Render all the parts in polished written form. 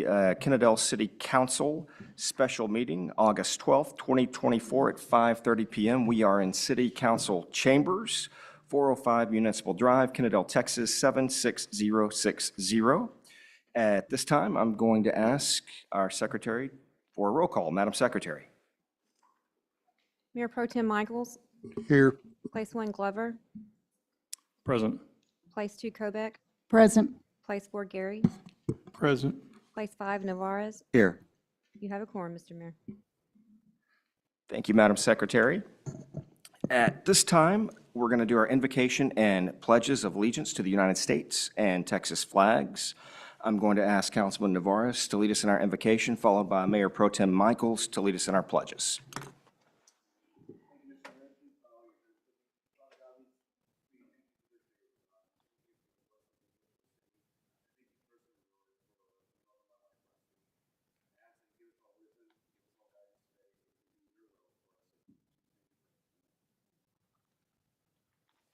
Kennedale City Council special meeting, August 12th, 2024 at 5:30 p.m. We are in City Council Chambers, 405 Municipal Drive, Kennedale, Texas 76060. At this time, I'm going to ask our secretary for a roll call. Madam Secretary. Mayor Pro Tem Michaels, Here. Place 1 Glover, Present. Place 2 Kobeck, Present. Place 4 Gary, Present. Place 5 Navarez. Here. You have a quorum, Mr. Mayor. Thank you, Madam Secretary. At this time, we're going to do our invocation and pledges of allegiance to the United States and Texas flags. I'm going to ask Councilman Navarez to lead us in our invocation, followed by Mayor Pro Tem Michaels to lead us in our pledges.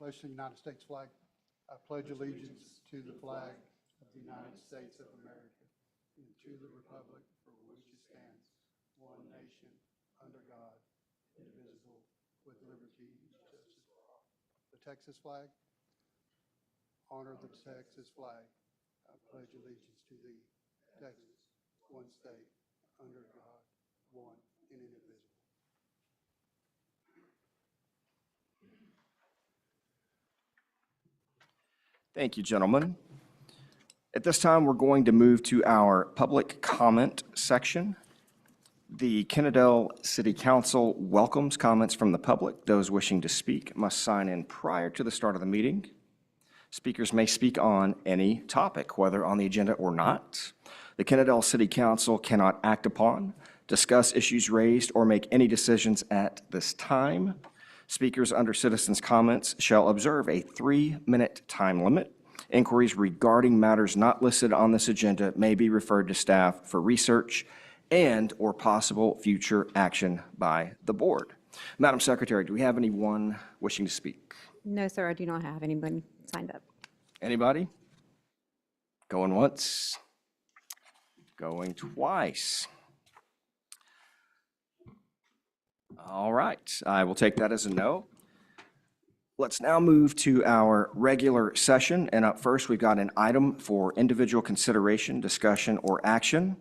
Pledge the United States flag. I pledge allegiance to the flag of the United States of America and to the republic for which it stands, one nation, under God, indivisible, with liberty and justice for all. The Texas flag. Honor the Texas flag. I pledge allegiance to thee, Texas, one state, under God, one and indivisible. Thank you, gentlemen. At this time, we're going to move to our public comment section. The Kennedale City Council welcomes comments from the public. Those wishing to speak must sign in prior to the start of the meeting. Speakers may speak on any topic, whether on the agenda or not. The Kennedale City Council cannot act upon, discuss issues raised, or make any decisions at this time. Speakers under citizens' comments shall observe a 3-minute time limit. Inquiries regarding matters not listed on this agenda may be referred to staff for research and/or possible future action by the board. Madam Secretary, do we have anyone wishing to speak? No, sir, I do not have anyone signed up. Anybody? Going once? Going twice? All right, I will take that as a no. Let's now move to our regular session, and up first, we've got an item for individual consideration, discussion, or action.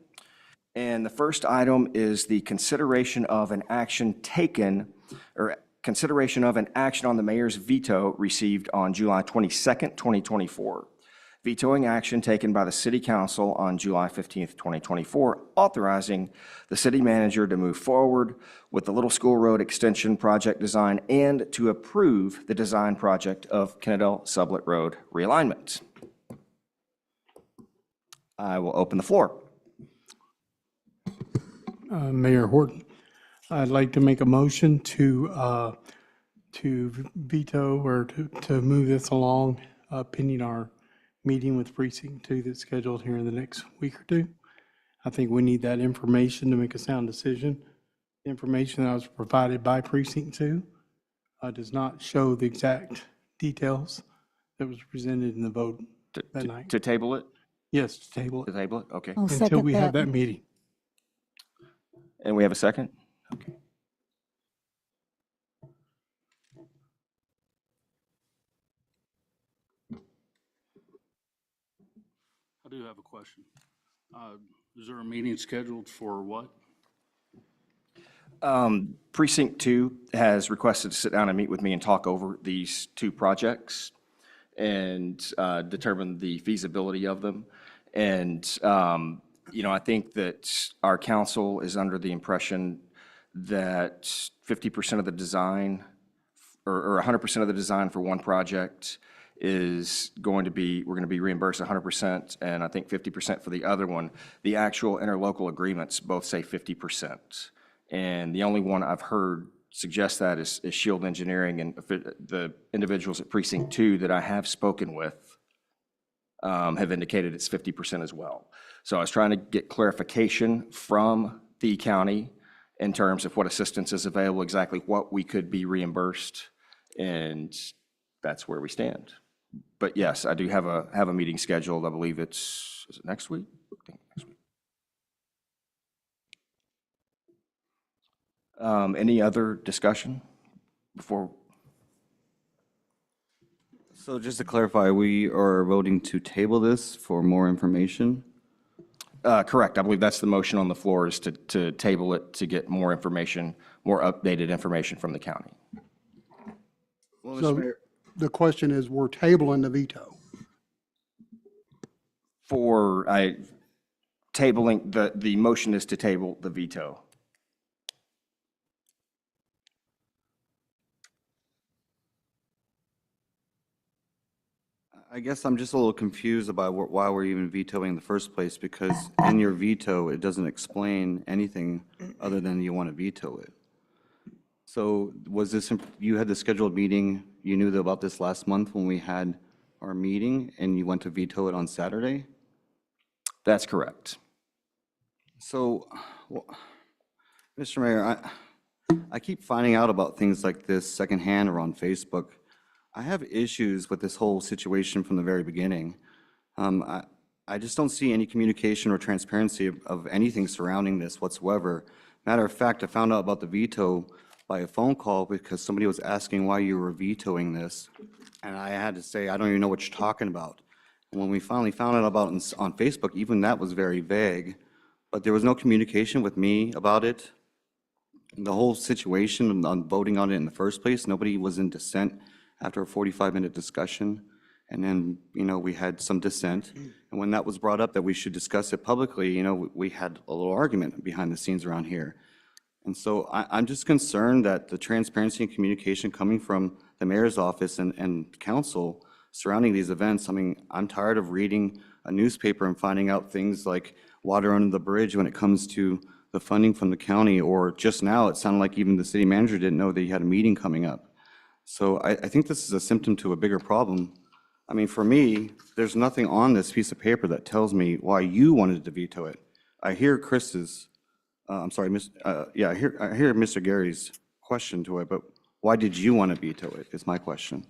And the first item is the consideration of an action taken, or consideration of an action on the mayor's veto received on July 22nd, 2024. Vetoing action taken by the City Council on July 15th, 2024, authorizing the city manager to move forward with the Little School Road Extension project design and to approve the design project of Kennedale Sublet Road realignment. I will open the floor. Mayor Horton, I'd like to make a motion to veto or to move this along pending our meeting with Precinct 2 that's scheduled here in the next week or two. I think we need that information to make a sound decision. The information that was provided by Precinct 2 does not show the exact details that was presented in the vote that night. To table it? Yes, to table To it table it? Okay. I'll until second we have that. that meeting. And we have a second? Okay. I do have a question. Is there a meeting scheduled for what? Precinct 2 has requested to sit down and meet with me and talk over these two projects and determine the feasibility of them. And, I think that our council is under the impression that 50% of the design or 100% of the design for one project is going to be, we're going to be reimbursed 100%, and I think 50% for the other one. The actual interlocal agreements both say 50%. And the only one I've heard suggest that is Shield Engineering, and the individuals at Precinct 2 that I have spoken with have indicated it's 50% as well. So I was trying to get clarification from the county in terms of what assistance is available, exactly what we could be reimbursed, and that's where we stand. But yes, I do have a meeting scheduled. I believe is it next week? I think next week. Any other discussion before? So just to clarify, we are voting to table this for more information? Correct. I believe that's the motion on the floor, is to table it to get more information, more updated information from the county. Well, Mr. So Mayor, the question is, we're tabling the veto. For tabling, the motion is to table the veto. I guess I'm just a little confused about why we're even vetoing in the first place, because in your veto, it doesn't explain anything other than you want to veto it. So was this, you had the scheduled meeting, you knew about this last month when we had our meeting, and you went to veto it on Saturday? That's correct. So, well, Mr. Mayor, I keep finding out about things like this secondhand or on Facebook. I have issues with this whole situation from the very beginning. I just don't see any communication or transparency of anything surrounding this whatsoever. Matter of fact, I found out about the veto by a phone call because somebody was asking why you were vetoing this. And I had to say, I don't even know what you're talking about. And when we finally found out about it on Facebook, even that was very vague. But there was no communication with me about it. The whole situation on voting on it in the first place, nobody was in dissent after a 45-minute discussion. And then, we had some dissent. And when that was brought up that we should discuss it publicly, we had a little argument behind the scenes around here. And so I'm just concerned that the transparency and communication coming from the mayor's office and council surrounding these events, I'm tired of reading a newspaper and finding out things like water under the bridge when it comes to the funding from the county, or just now, it sounded like even the city manager didn't know that he had a meeting coming up. So I think this is a symptom to a bigger problem. For me, there's nothing on this piece of paper that tells me why you wanted to veto it. I hear Chris's, I hear Mr. Gary's question to it, but why did you want to veto it, is my question.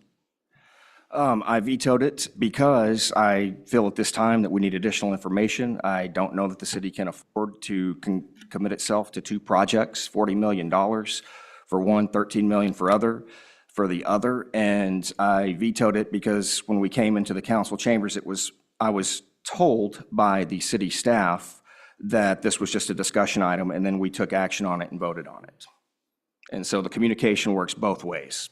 I vetoed it because I feel at this time that we need additional information. I don't know that the city can afford to commit itself to two projects, $40 million for one, $13 million for the other. And I vetoed it because when we came into the council chambers, I was told by the city staff that this was just a discussion item, and then we took action on it and voted on it. And so the communication works both ways.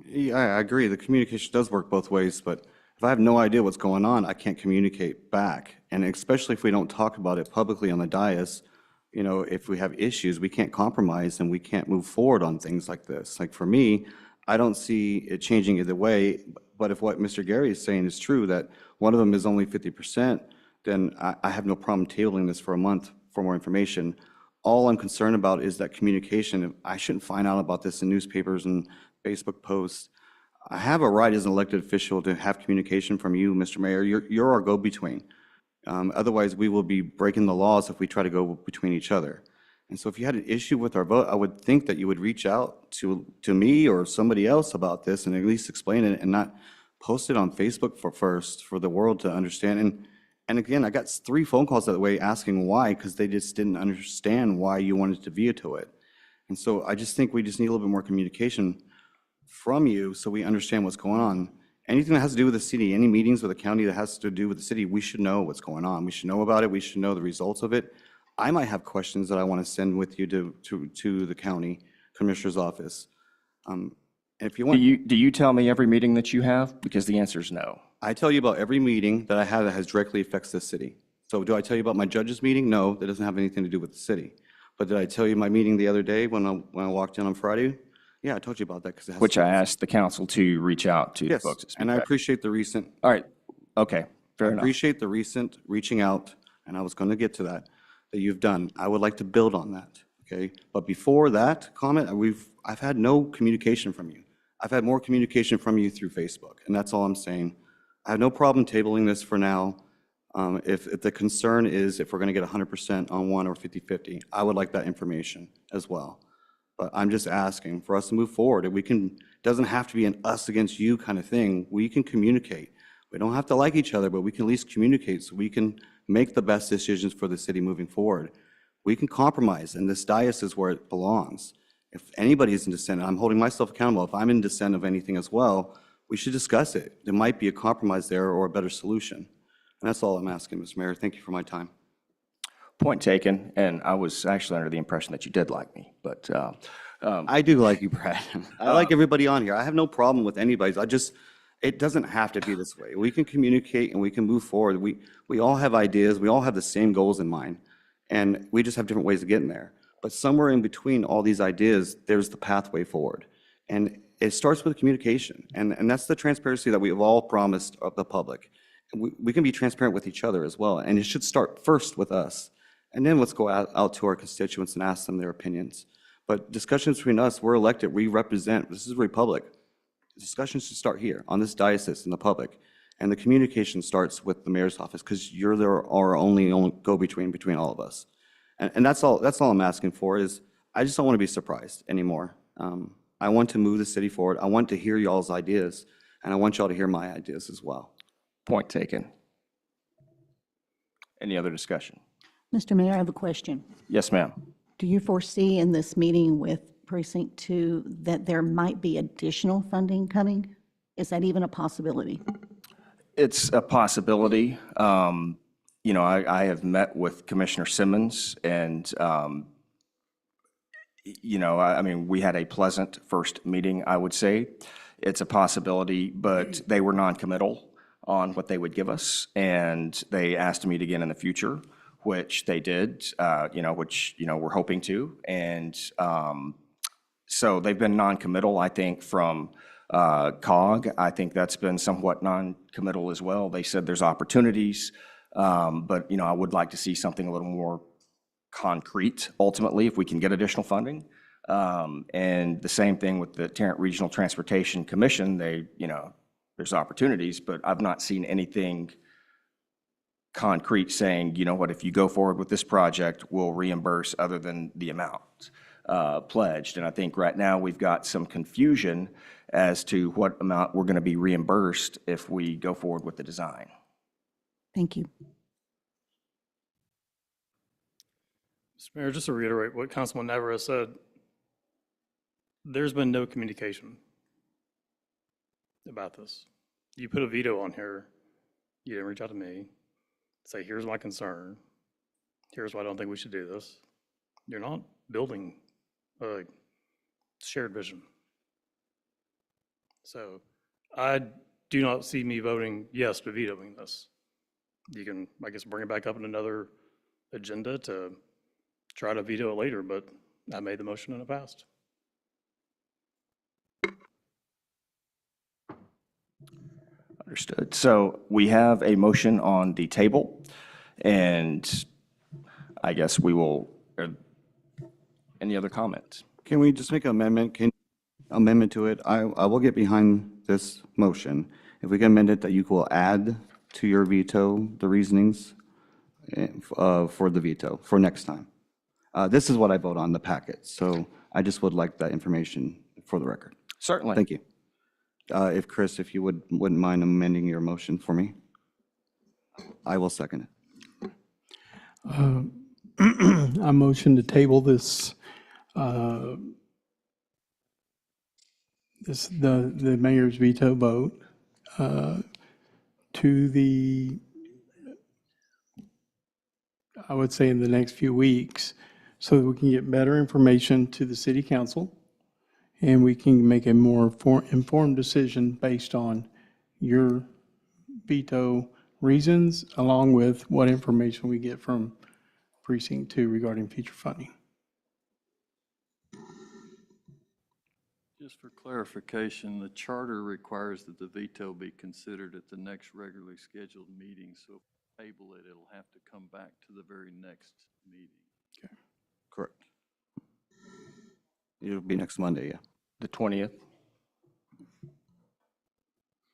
Yeah, I agree. The communication does work both ways, but if I have no idea what's going on, I can't communicate back. And especially if we don't talk about it publicly on the dais, if we have issues, we can't compromise and we can't move forward on things like this. Like for me, I don't see it changing either way, but if what Mr. Gary is saying is true, that one of them is only 50%, then I have no problem tabling this for a month for more information. All I'm concerned about is that communication. I shouldn't find out about this in newspapers and Facebook posts. I have a right as an elected official to have communication from you, Mr. Mayor. You're our go-between. Otherwise, we will be breaking the laws if we try to go between each other. And so if you had an issue with our vote, I would think that you would reach out to me or somebody else about this and at least explain it and not post it on Facebook first for the world to understand. And again, I got 3 phone calls that way asking why, because they just didn't understand why you wanted to veto it. And so I just think we just need a little bit more communication from you so we understand what's going on. Anything that has to do with the city, any meetings with the county that has to do with the city, we should know what's going on. We should know about it. We should know the results of it. I might have questions that I want to send with you to the county commissioner's office. If you want, Do you tell me every meeting that you have? Because the answer is no. I tell you about every meeting that I have that has directly affects the city. So do I tell you about my judge's meeting? No, that doesn't have anything to do with the city. But did I tell you my meeting the other day when I walked in on Friday? Yeah, I told you about that because it has. Which I asked the council to reach out to the Yes, folks that speak and I back. appreciate the recent. All right, okay, fair enough. Appreciate the recent reaching out, and I was going to get to that you've done. I would like to build on that, okay? But before that comment, I've had no communication from you. I've had more communication from you through Facebook, and that's all I'm saying. I have no problem tabling this for now. If the concern is if we're going to get 100% on one or 50-50, I would like that information as well. But I'm just asking for us to move forward. It doesn't have to be an us against you kind of thing. We can communicate. We don't have to like each other, but we can at least communicate so we can make the best decisions for the city moving forward. We can compromise, and this dais is where it belongs. If anybody's in dissent, and I'm holding myself accountable, if I'm in dissent of anything as well, we should discuss it. There might be a compromise there or a better solution. And that's all I'm asking, Mr. Mayor. Thank you for my time. Point taken, and I was actually under the impression that you did like me, but I do like you, Brad. I like everybody on here. I have no problem with anybody's. It doesn't have to be this way. We can communicate and we can move forward. We all have ideas. We all have the same goals in mind. And we just have different ways of getting there. But somewhere in between all these ideas, there's the pathway forward. And it starts with communication. And that's the transparency that we have all promised of the public. And we can be transparent with each other as well. And it should start first with us. And then let's go out to our constituents and ask them their opinions. But discussions between us, we're elected, we represent, this is a republic. Discussions should start here, on this diocese, in the public. And the communication starts with the mayor's office, because you're our only go-between between all of us. And that's all I'm asking for is, I just don't want to be surprised anymore. I want to move the city forward. I want to hear y'all's ideas, and I want y'all to hear my ideas as well. point taken. Any other discussion? Mr. Mayor, I have a question. Yes, ma'am. Do you foresee in this meeting with Precinct 2 that there might be additional funding coming? Is that even a possibility? It's a possibility. You know, I have met with Commissioner Simmons, and, you know, I mean, we had a pleasant first meeting, I would say. It's a possibility, but they were non-committal on what they would give us, and they asked to meet again in the future, which they did, you know, which, you know, we're hoping to. And so they've been non-committal, I think, from COG. I think that's been somewhat non-committal as well. They said there's opportunities, but, you know, I would like to see something a little more concrete, ultimately, if we can get additional funding. And the same thing with the Tarrant Regional Transportation Commission. They, you know, there's opportunities, but I've not seen anything concrete saying, you know what, if you go forward with this project, we'll reimburse other than the amount pledged. And I think right now we've got some confusion as to what amount we're going to be reimbursed if we go forward with the design. Thank you. Mr. Mayor, just to reiterate what Councilman Navarez said, there's been no communication about this. You put a veto on here, you didn't reach out to me, say, here's my concern, here's why I don't think we should do this. You're not building a shared vision. So I do not see me voting yes to vetoing this. You can, I guess, bring it back up in another agenda to try to veto it later, but I made the motion and it passed. Understood. So we have a motion on the table, and I guess we will, any other comments? Can we just make an amendment, to it? I will get behind this motion. If we can amend it that you will add to your veto the reasonings for the veto for next time. This is what I vote on the packet, so I just would like that information for the record. Certainly. Thank you. If Chris, if you wouldn't mind amending your motion for me, I will second it. I motion to table this, the mayor's veto vote to the, I would say in the next few weeks, so that we can get better information to the city council and we can make a more informed decision based on your veto reasons, along with what information we get from Precinct 2 regarding future funding. Just for clarification, the charter requires that the veto be considered at the next regularly scheduled meeting. So if we table it, it'll have to come back to the very next meeting. Okay. Correct. It'll be next Monday, yeah. The 20th?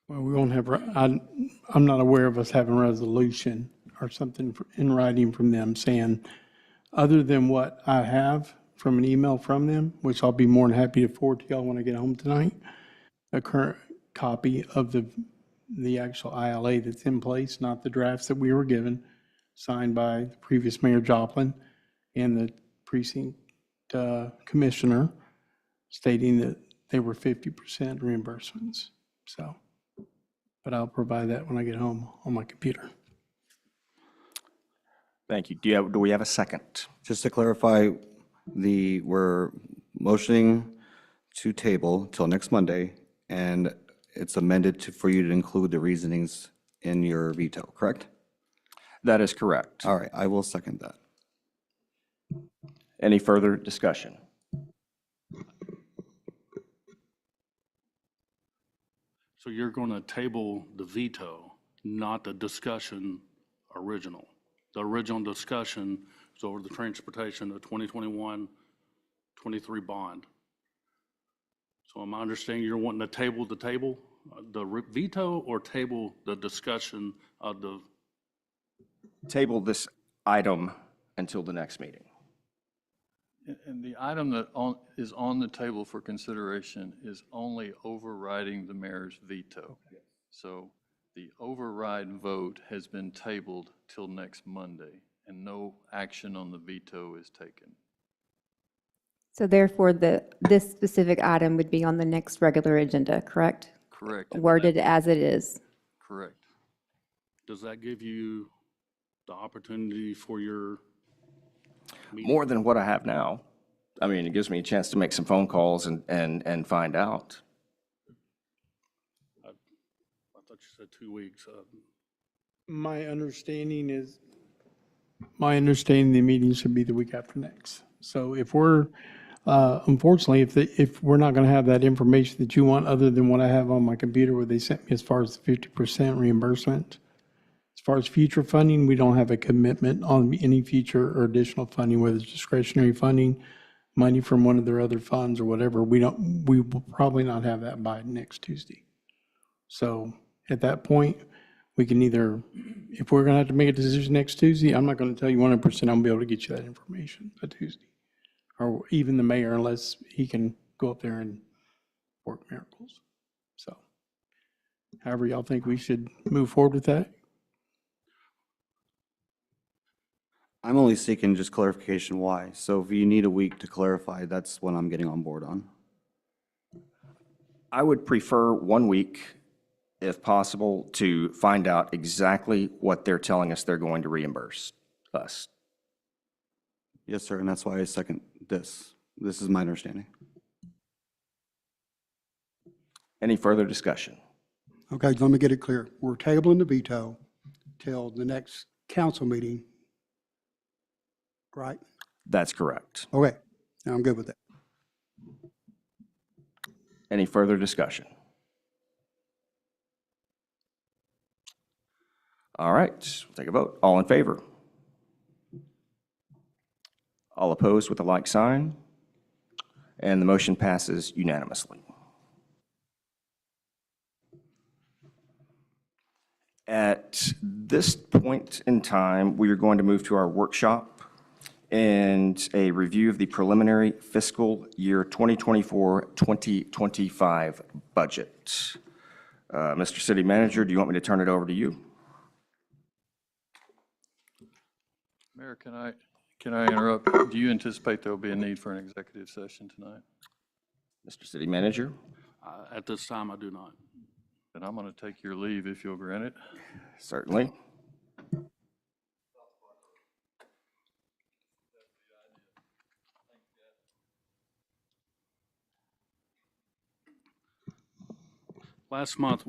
Well, we won't have, I'm not aware of us having a resolution or something in writing from them saying, other than what I have from an email from them, which I'll be more than happy to forward to y'all when I get home tonight, a current copy of the actual ILA that's in place, not the drafts that we were given, signed by the previous Mayor Joplin, and the precinct commissioner stating that they were 50% reimbursements. So, but I'll provide that when I get home on my computer. Thank you. Do we have a second? Just to clarify, we're motioning to table till next Monday, and it's amended for you to include the reasonings in your veto, correct? That is correct. All right, I will second that. Any further discussion? So you're going to table the veto, not the discussion original. The original discussion is over the transportation, the 2021-23 bond. So am I understanding you're wanting to table the veto, or table the discussion of the, Table this item until the next meeting. And the item that is on the table for consideration is only overriding the mayor's veto. So the override vote has been tabled till next Monday, and no action on the veto is taken. So therefore, this specific item would be on the next regular agenda, correct? Correct. Worded as it is. Correct. does that give you the opportunity for your meeting? More than what I have now. I mean, it gives me a chance to make some phone calls and find out. I thought you said 2 weeks. My understanding, the meeting should be the week after next. So if we're, unfortunately, if we're not going to have that information that you want, other than what I have on my computer where they sent me as far as the 50% reimbursement, as far as future funding, we don't have a commitment on any future or additional funding, whether it's discretionary funding, money from one of their other funds or whatever. We will probably not have that by next Tuesday. So at that point, we can either, if we're going to have to make a decision next Tuesday, I'm not going to tell you 100% I'm going to be able to get you that information by Tuesday. Or even the mayor, unless he can go up there and work miracles. So however y'all think we should move forward with that. I'm only seeking just clarification why. So if you need a week to clarify, that's what I'm getting on board on. I would prefer 1 week, if possible, to find out exactly what they're telling us they're going to reimburse us. Yes, sir, and that's why I second this. This is my understanding. Any further discussion? Okay, let me get it clear. We're tabling the veto till the next council meeting, right? That's correct. Okay, now I'm good with that. Any further discussion? All right, we'll take a vote. All in favor? All opposed with a like sign? And the motion passes unanimously. At this point in time, we are going to move to our workshop and a review of the preliminary fiscal year 2024-2025 budget. Mr. City Manager, do you want me to turn it over to you? Mayor, can I interrupt? Do you anticipate there will be a need for an executive session tonight? Mr. City Manager? At this time, I do not. Then I'm going to take your leave if you'll grant it. Certainly. Last month,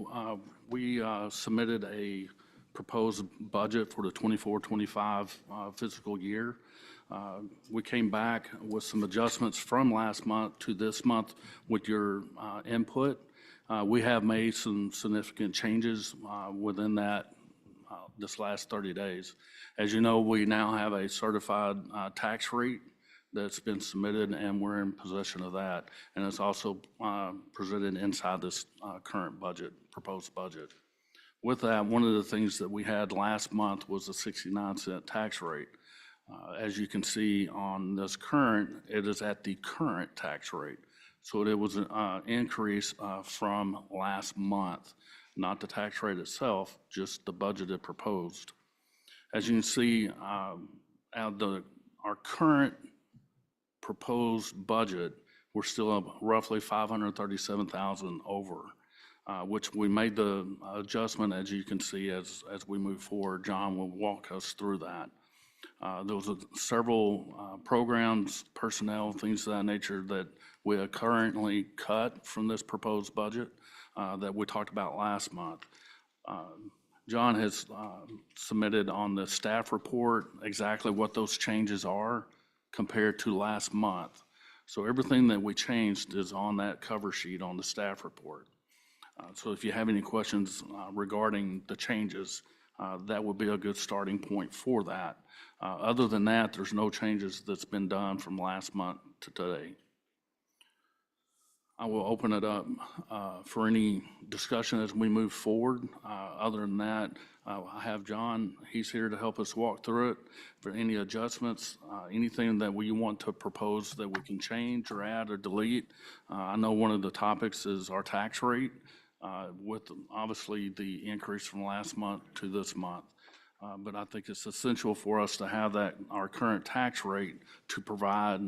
we submitted a proposed budget for the 24-25 fiscal year. We came back with some adjustments from last month to this month with your input. We have made some significant changes within that this last 30 days. As you know, we now have a certified tax rate that's been submitted, and we're in possession of that. And it's also presented inside this current budget, proposed budget. With that, one of the things that we had last month was a 69-cent tax rate. As you can see on this current, it is at the current tax rate. So it was an increase from last month, not the tax rate itself, just the budgeted proposed. As you can see, out of the our current proposed budget, we're still up roughly 537,000 over, which we made the adjustment, as you can see, as we move forward. John will walk us through that. Those are several programs, personnel, things of that nature that we are currently cut from this proposed budget that we talked about last month. John has submitted on the staff report exactly what those changes are compared to last month. So everything that we changed is on that cover sheet on the staff report. So if you have any questions regarding the changes, that would be a good starting point for that. Other than that, there's no changes that's been done from last month to today. I will open it up for any discussion as we move forward. Other than that, I have John. He's here to help us walk through it. For any adjustments, anything that we want to propose that we can change or add or delete. I know one of the topics is our tax rate with obviously the increase from last month to this month. But I think it's essential for us to have that, our current tax rate, to provide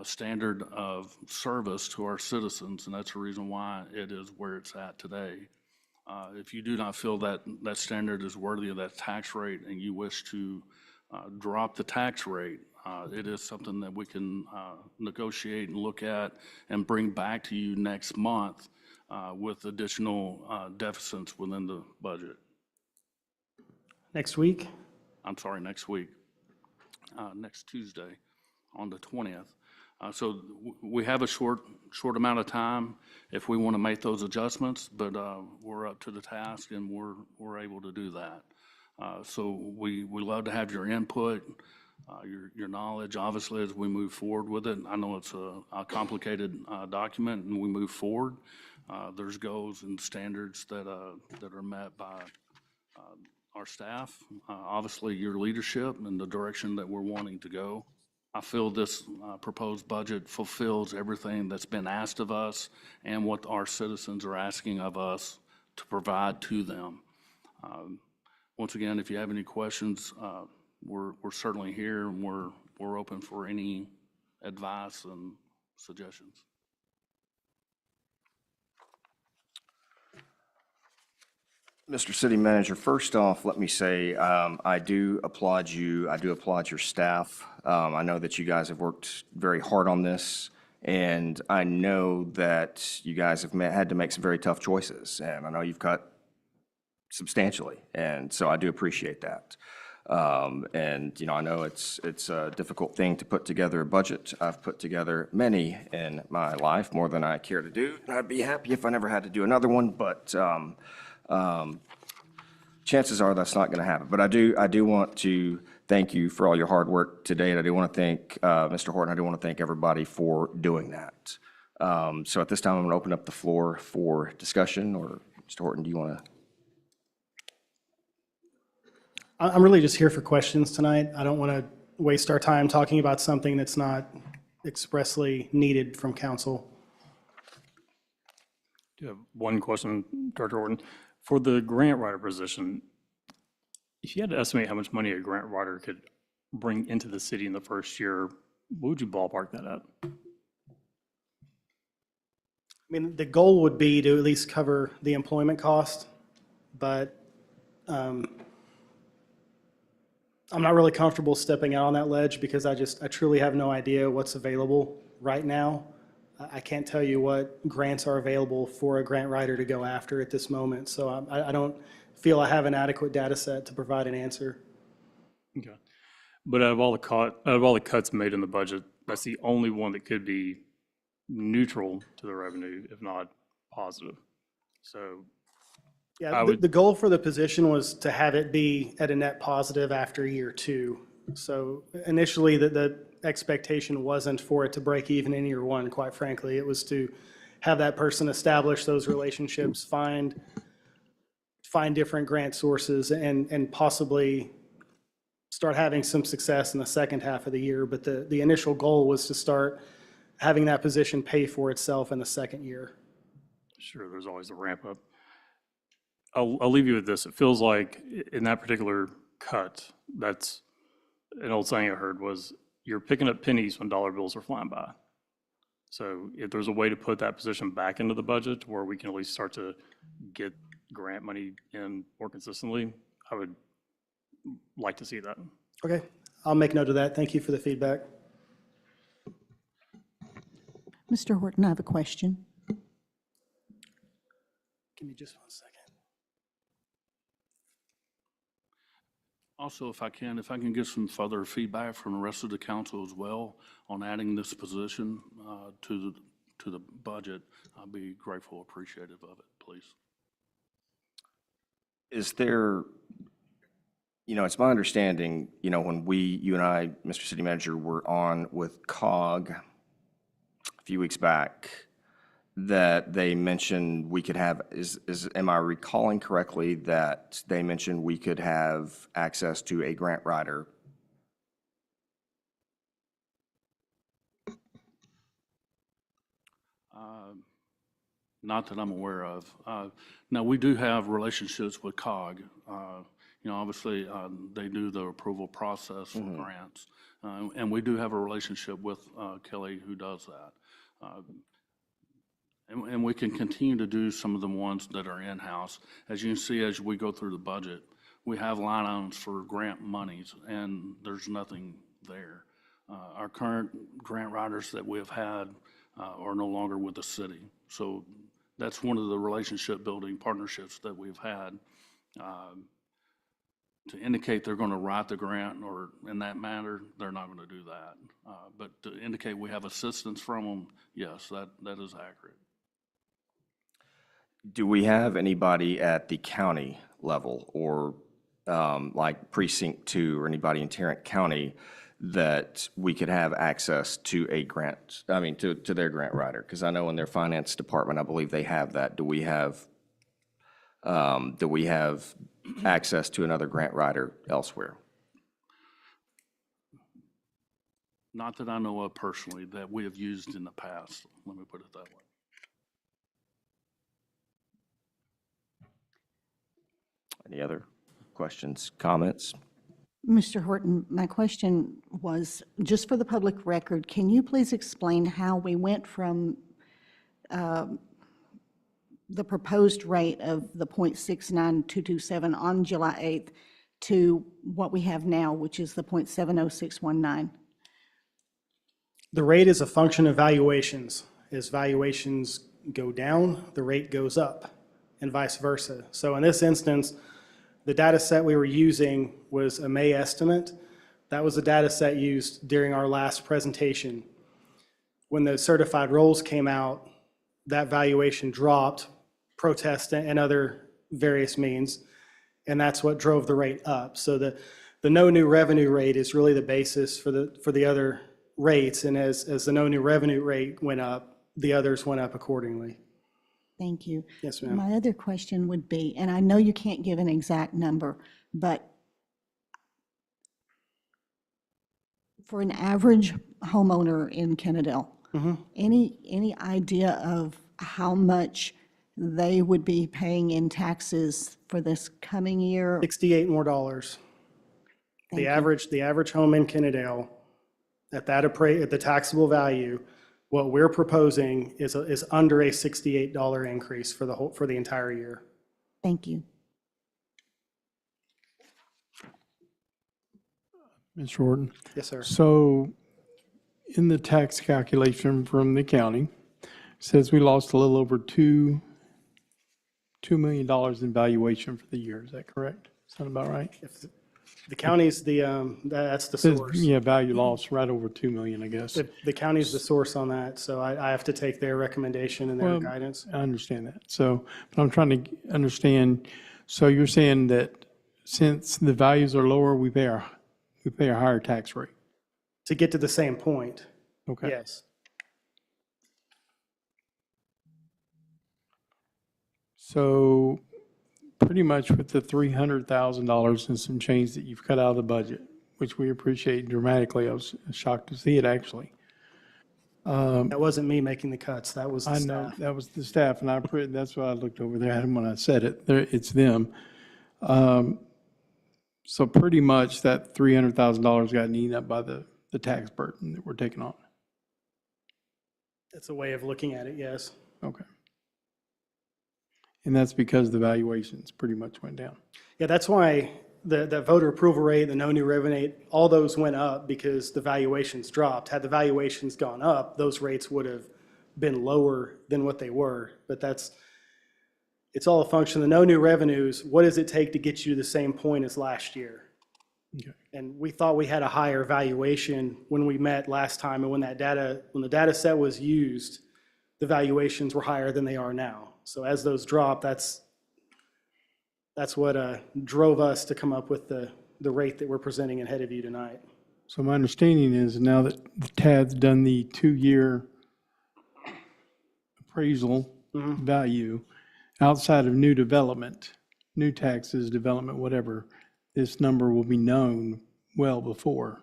standard of service to our citizens, and that's the reason why it is where it's at today. If you do not feel that that standard is worthy of that tax rate and you wish to drop the tax rate, it is something that we can negotiate and look at and bring back to you next month with additional deficits within the budget. Next week? I'm sorry, next week, next Tuesday on the 20th. So we have a short amount of time if we want to make those adjustments, but we're up to the task and we're able to do that. So we love to have your input, your knowledge, obviously, as we move forward with it. I know it's a complicated document and we move forward. There's goals and standards that are met by our staff, obviously your leadership and the direction that we're wanting to go. I feel this proposed budget fulfills everything that's been asked of us and what our citizens are asking of us to provide to them. Once again, if you have any questions, we're certainly here and we're open for any advice and suggestions. Mr. City Manager, first off, let me say, I do applaud you. I do applaud your staff. I know that you guys have worked very hard on this, and I know that you guys have had to make some very tough choices, and I know you've cut substantially, and so I do appreciate that. And, you know, I know it's a difficult thing to put together a budget. I've put together many in my life, more than I care to do. I'd be happy if I never had to do another one, but chances are that's not going to happen. But I do want to thank you for all your hard work today, and I do want to thank Mr. Horton. I do want to thank everybody for doing that. So at this time, I'm going to open up the floor for discussion. Or Mr. Horton, do you want to? I'm really just here for questions tonight. I don't want to waste our time talking about something that's not expressly needed from council. Do you have one question, Director Horton? For the grant writer position, if you had to estimate how much money a grant writer could bring into the city in the first year, what would you ballpark that at? I mean, the goal would be to at least cover the employment cost, but I'm not really comfortable stepping out on that ledge because I truly have no idea what's available right now. I can't tell you what grants are available for a grant writer to go after at this moment. So I don't feel I have an adequate data set to provide an answer. Okay. But out of all the cuts made in the budget, that's the only one that could be neutral to the revenue, if not positive. So Yeah, the goal for the position was to have it be at a net positive after year 2. So initially, the expectation wasn't for it to break even in year 1, quite frankly. It was to have that person establish those relationships, find different grant sources, and possibly start having some success in the second half of the year. But the initial goal was to start having that position pay for itself in the second year. sure, there's always a ramp up. I'll leave you with this. It feels like in that particular cut, that's an old saying I heard was, you're picking up pennies when dollar bills are flying by. So if there's a way to put that position back into the budget where we can at least start to get grant money in more consistently, I would like to see that. Okay, I'll make note of that. Thank you for the feedback. Mr. Horton, I have a question. Give me just 1 second. Also, if I can get some further feedback from the rest of the council as well on adding this position to the budget, I'd be grateful, appreciative of it, please. Is there, it's my understanding, when you and I, Mr. City Manager, were on with COG a few weeks back, that they mentioned we could have, am I recalling correctly that they mentioned we could have access to a grant writer? Not that I'm aware of. Now, we do have relationships with COG. Obviously, they do the approval process for grants. And we do have a relationship with Kelly who does that. And we can continue to do some of the ones that are in-house. As you can see, as we go through the budget, we have line items for grant monies, and there's nothing there. Our current grant writers that we have had are no longer with the city. So that's one of the relationship building partnerships that we've had. To indicate they're going to write the grant or in that matter, they're not going to do that. But to indicate we have assistance from them, yes, that is accurate. Do we have anybody at the county level or like Precinct 2 or anybody in Tarrant County that we could have access to a grant, to their grant writer? Because I know in their finance department, I believe they have that. Do we have access to another grant writer elsewhere? Not that I know of personally that we have used in the past. Let me put it that way. Any other questions, comments? Mr. Horton, my question was, just for the public record, can you please explain how we went from the proposed rate of the .69227 on July 8th to what we have now, which is the .70619? The rate is a function of valuations. As valuations go down, the rate goes up, and vice versa. So in this instance, the data set we were using was a May estimate. That was the data set used during our last presentation. When the certified rolls came out, that valuation dropped, protest and other various means, and that's what drove the rate up. So the no new revenue rate is really the basis for the other rates, and as the no new revenue rate went up, the others went up accordingly. Thank you. Yes, ma'am. My other question would be, and I know you can't give an exact number, but for an average homeowner in Kennedale, any idea of how much they would be paying in taxes for this coming year? $68 more. The average home in Kennedale, at the taxable value, what we're proposing is under a $68 increase for the entire year. Thank you. Mr. Horton? Yes, sir. So in the tax calculation from the county, it says we lost a little over $2 million in valuation for the year. Is that correct? Sound about right? If the county's that's the Says, source. yeah, value loss right over 2 million, I guess. The county's the source on that, so I have to take their recommendation and their Well, guidance. I understand that. So, but I'm trying to understand, so you're saying that since the values are lower, we pay a higher tax rate? To get to the same point, Okay. yes. So pretty much with the $300,000 and some change that you've cut out of the budget, which we appreciate dramatically. I was shocked to see it, actually. That wasn't me making the cuts, that was the I know, staff. that was the staff, and that's why I looked over there at them when I said it. It's them. So pretty much that $300,000 got eaten up by the tax burden that we're taking on. That's a way of looking at it, yes. Okay. And that's because the valuations pretty much went down. Yeah, that's why the voter approval rate, the no new revenue rate, all those went up because the valuations dropped. Had the valuations gone up, those rates would have been lower than what they were. But it's all a function. The no new revenues, what does it take to get you to the same point as last year? Okay. And we thought we had a higher valuation when we met last time, and when the data set was used, the valuations were higher than they are now. So as those drop, that's what drove us to come up with the rate that we're presenting ahead of you tonight. So my understanding is now that the TAD's done the 2-year appraisal value outside of new development, new taxes, development, whatever, this number will be known well before.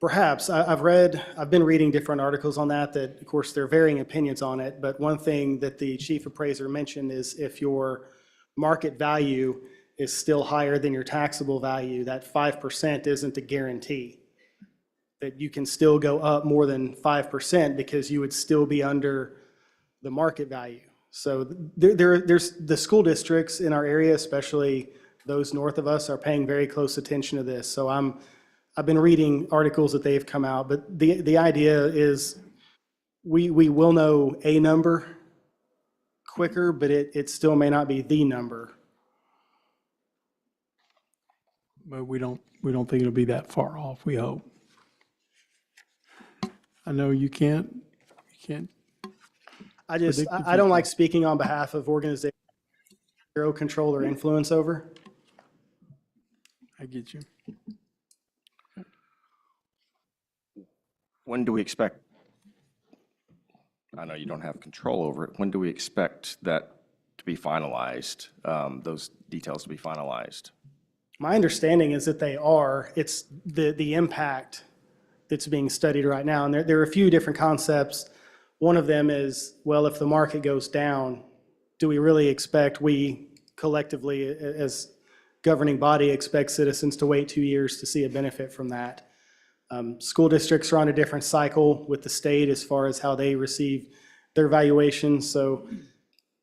Perhaps. I've been reading different articles on that, of course, there are varying opinions on it, but one thing that the chief appraiser mentioned is if your market value is still higher than your taxable value, that 5% isn't a guarantee. That you can still go up more than 5% because you would still be under the market value. So there's the school districts in our area, especially those north of us, are paying very close attention to this. So I've been reading articles that they've come out, but the idea is we will know a number quicker, but it still may not be the number. But we don't think it'll be that far off, we hope. I know you can't I predict the don't like speaking on behalf of organizations zero control or influence over. I get you. When do we expect, I know you don't have control over it, when do we expect that to be finalized, those details to be finalized? My understanding is that they are. It's the impact that's being studied right now. And there are a few different concepts. One of them is, well, if the market goes down, do we really expect, we collectively as governing body expect citizens to wait 2 years to see a benefit from that? School districts are on a different cycle with the state as far as how they receive their valuations. So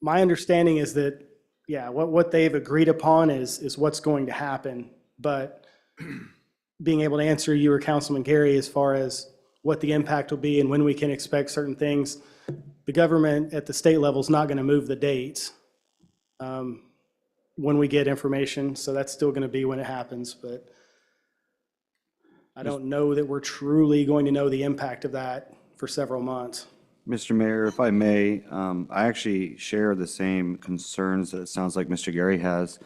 my understanding is that, yeah, what they've agreed upon is what's going to happen. But being able to answer you or Councilman Gary as far as what the impact will be and when we can expect certain things, the government at the state level is not going to move the dates when we get information. So that's still going to be when it happens. But I don't know that we're truly going to know the impact of that for several months. Mr. Mayor, if I may, I actually share the same concerns that it sounds like Mr. Gary has.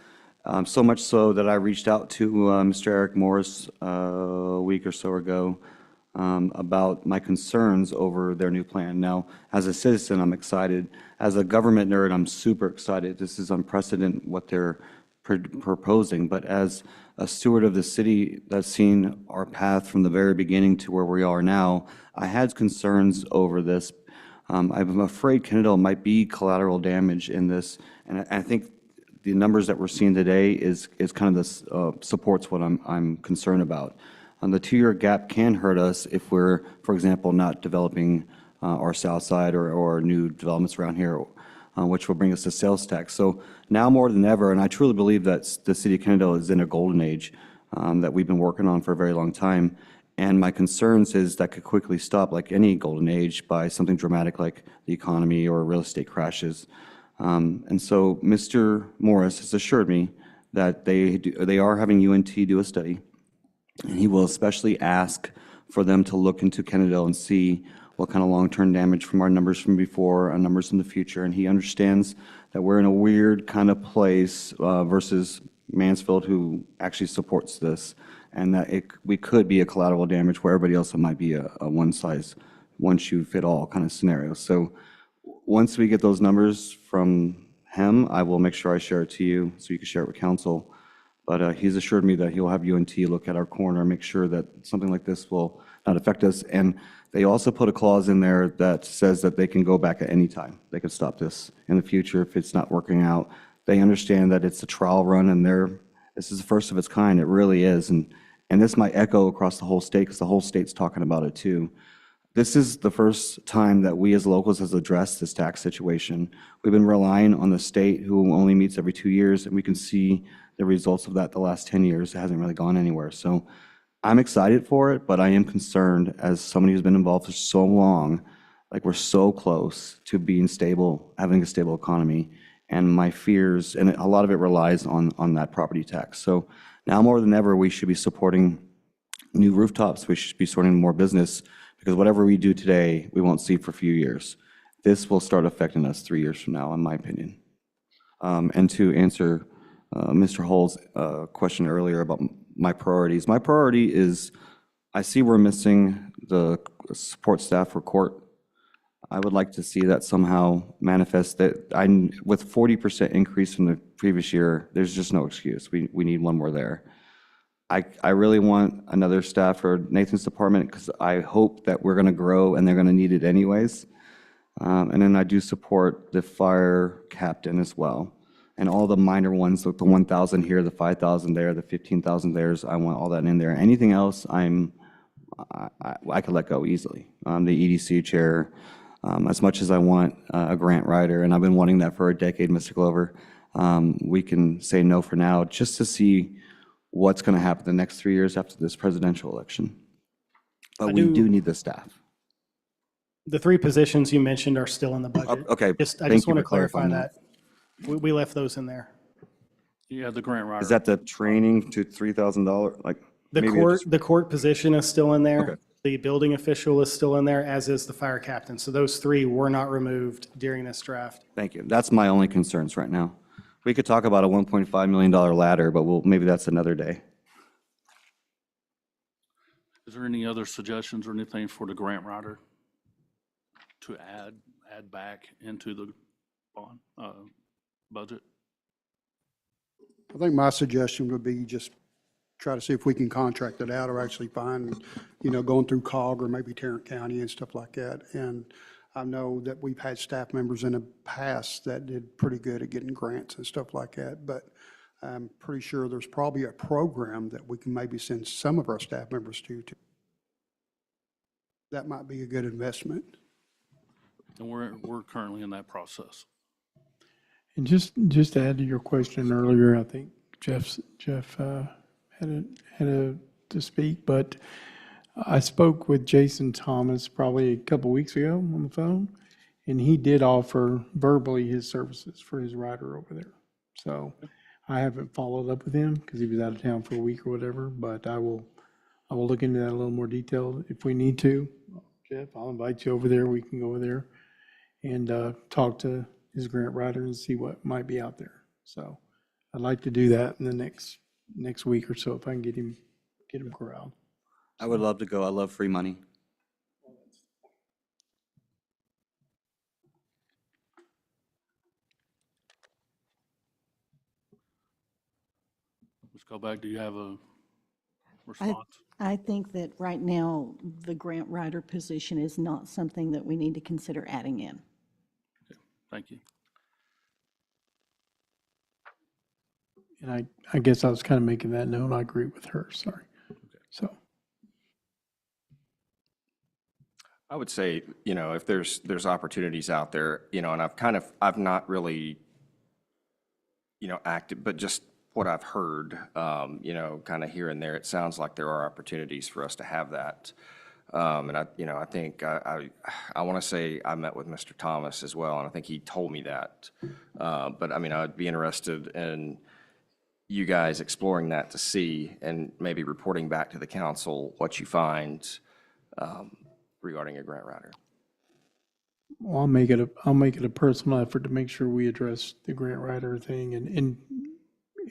So much so that I reached out to Mr. Eric Morris a week or so ago about my concerns over their new plan. Now, as a citizen, I'm excited. As a government nerd, I'm super excited. This is unprecedented what they're proposing. But as a steward of the city that's seen our path from the very beginning to where we are now, I had concerns over this. I'm afraid Kennedale might be collateral damage in this, and I think the numbers that we're seeing today is kind of this supports what I'm concerned about. The 2-year gap can hurt us if we're, for example, not developing our south side or new developments around here, which will bring us to sales tax. So now more than ever, and I truly believe that the city of Kennedale is in a golden age that we've been working on for a very long time. And my concerns is that could quickly stop, like any golden age, by something dramatic like the economy or real estate crashes. And so Mr. Morris has assured me that they are having UNT do a study, and he will especially ask for them to look into Kennedale and see what kind of long-term damage from our numbers from before, our numbers in the future. And he understands that we're in a weird kind of place versus Mansfield, who actually supports this, and that we could be a collateral damage where everybody else might be a one-shoe-fit-all kind of scenario. So once we get those numbers from him, I will make sure I share it to you so you can share it with council. But he's assured me that he'll have UNT look at our corner and make sure that something like this will not affect us. And they also put a clause in there that says that they can go back at any time. They could stop this in the future if it's not working out. They understand that it's a trial run, and This is the first of its kind, it really is, and this might echo across the whole state, because the whole state's talking about it too. This is the first time that we as locals has addressed this tax situation. We've been relying on the state, who only meets every 2 years, and we can see the results of that the last 10 years. It hasn't really gone anywhere. So I'm excited for it, but I am concerned, as somebody who's been involved for so long, like we're so close to being stable, having a stable economy, and my fears, and a lot of it relies on that property tax. So now more than ever, we should be supporting new rooftops. We should be supporting more business, because whatever we do today, we won't see for a few years. This will start affecting us 3 years from now, in my opinion. And to answer Mr. Hull's question earlier about my priorities, my priority is, I see we're missing the support staff for court. I would like to see that somehow manifest. That with 40% increase from the previous year, there's just no excuse. We need one more there. I really want another staff for Nathan's department, because I hope that we're going to grow and they're going to need it anyways. And then I do support the fire captain as well. And all the minor ones, like the 1,000 here, the 5,000 there, the 15,000 there, I want all that in there. Anything else, I could let go easily. The EDC chair, as much as I want a grant writer, and I've been wanting that for a decade, Mr. Glover, we can say no for now, just to see what's going to happen the next 3 years after this presidential election. But we do need the staff. The 3 positions you mentioned are still in the budget. Okay, I thank just you want for to clarify clarifying that. We left those in there. Yeah, the grant writer. Is that the training to $3,000? Like The maybe the court position is still in there. Okay. The building official is still in there, as is the fire captain. So those 3 were not removed during this draft. Thank you. That's my only concerns right now. We could talk about a $1.5 million ladder, but maybe that's another day. Is there any other suggestions or anything for the grant writer to add back into the bond, budget? I think my suggestion would be just try to see if we can contract it out, or actually find, going through COG or maybe Tarrant County and stuff like that. And I know that we've had staff members in the past that did pretty good at getting grants and stuff like that, but I'm pretty sure there's probably a program that we can maybe send some of our staff members to. That might be a good investment. And we're currently in that process. And just to add to your question earlier, I think Jeff had to speak, but I spoke with Jason Thomas probably a couple weeks ago on the phone, and he did offer verbally his services for his rider over there. So I haven't followed up with him because he was out of town for a week or whatever, but I will look into that a little more detail if we need to. Jeff, I'll invite you over there. We can go over there and talk to his grant writer and see what might be out there. So I'd like to do that in the next week or so if I can get him corralled. I would love to go. I love free money. Ms. Kovac, do you have a response? I think that right now, the grant writer position is not something that we need to consider adding in. Thank you. And I guess I was kind of making that note. I agree with her, sorry. So. I would say, if there's opportunities out there, and I've not really, acted, but just what I've heard, kind of here and there, it sounds like there are opportunities for us to have that. And I think I want to say I met with Mr. Thomas as well, and I think he told me that. But I mean, I'd be interested in you guys exploring that to see, and maybe reporting back to the council what you find regarding a grant writer. Well, I'll make it a personal effort to make sure we address the grant writer thing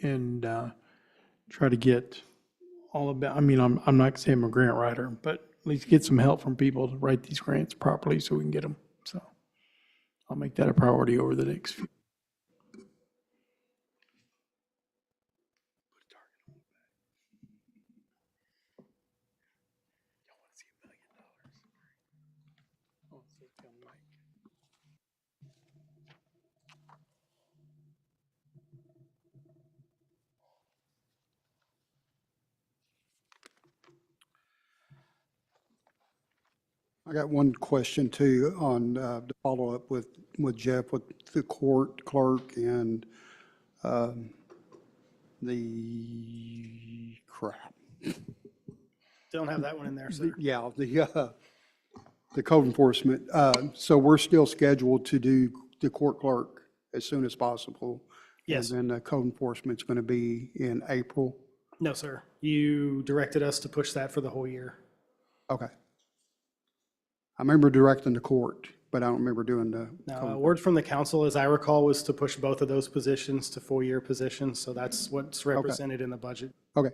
and try to get all about, I'm not gonna say I'm a grant writer, but at least get some help from people to write these grants properly so we can get them. So I'll make that a priority over the next few. I got one question too on the follow-up with Jeff, with the court clerk and the crap. Don't have that one in there, sir. Yeah, the code enforcement. So we're still scheduled to do the court clerk as soon as possible. Yes. And then the code enforcement's going to be in April. No, sir. You directed us to push that for the whole year. Okay. I remember directing the court, but I don't remember doing the. Now, a word from the council, as I recall, was to push both of those positions to full-year positions, so that's what's represented in the budget. Okay.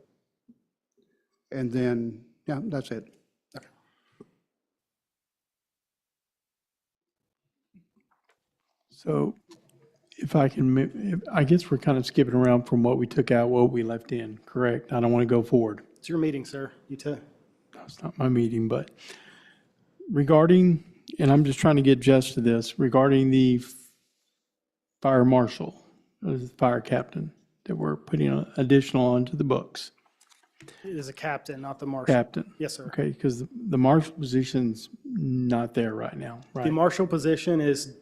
And then, yeah, that's it. So if I can, I guess we're kind of skipping around from what we took out, what we left in, correct? I don't want to go forward. It's your meeting, sir. It's not my meeting, but regarding, and I'm just trying to get just to this, regarding the fire marshal, the fire captain, that we're putting additional onto the books. It is a captain, not the marshal. Captain. Yes, sir. Okay, because the marshal position's not there right now, The right? marshal position is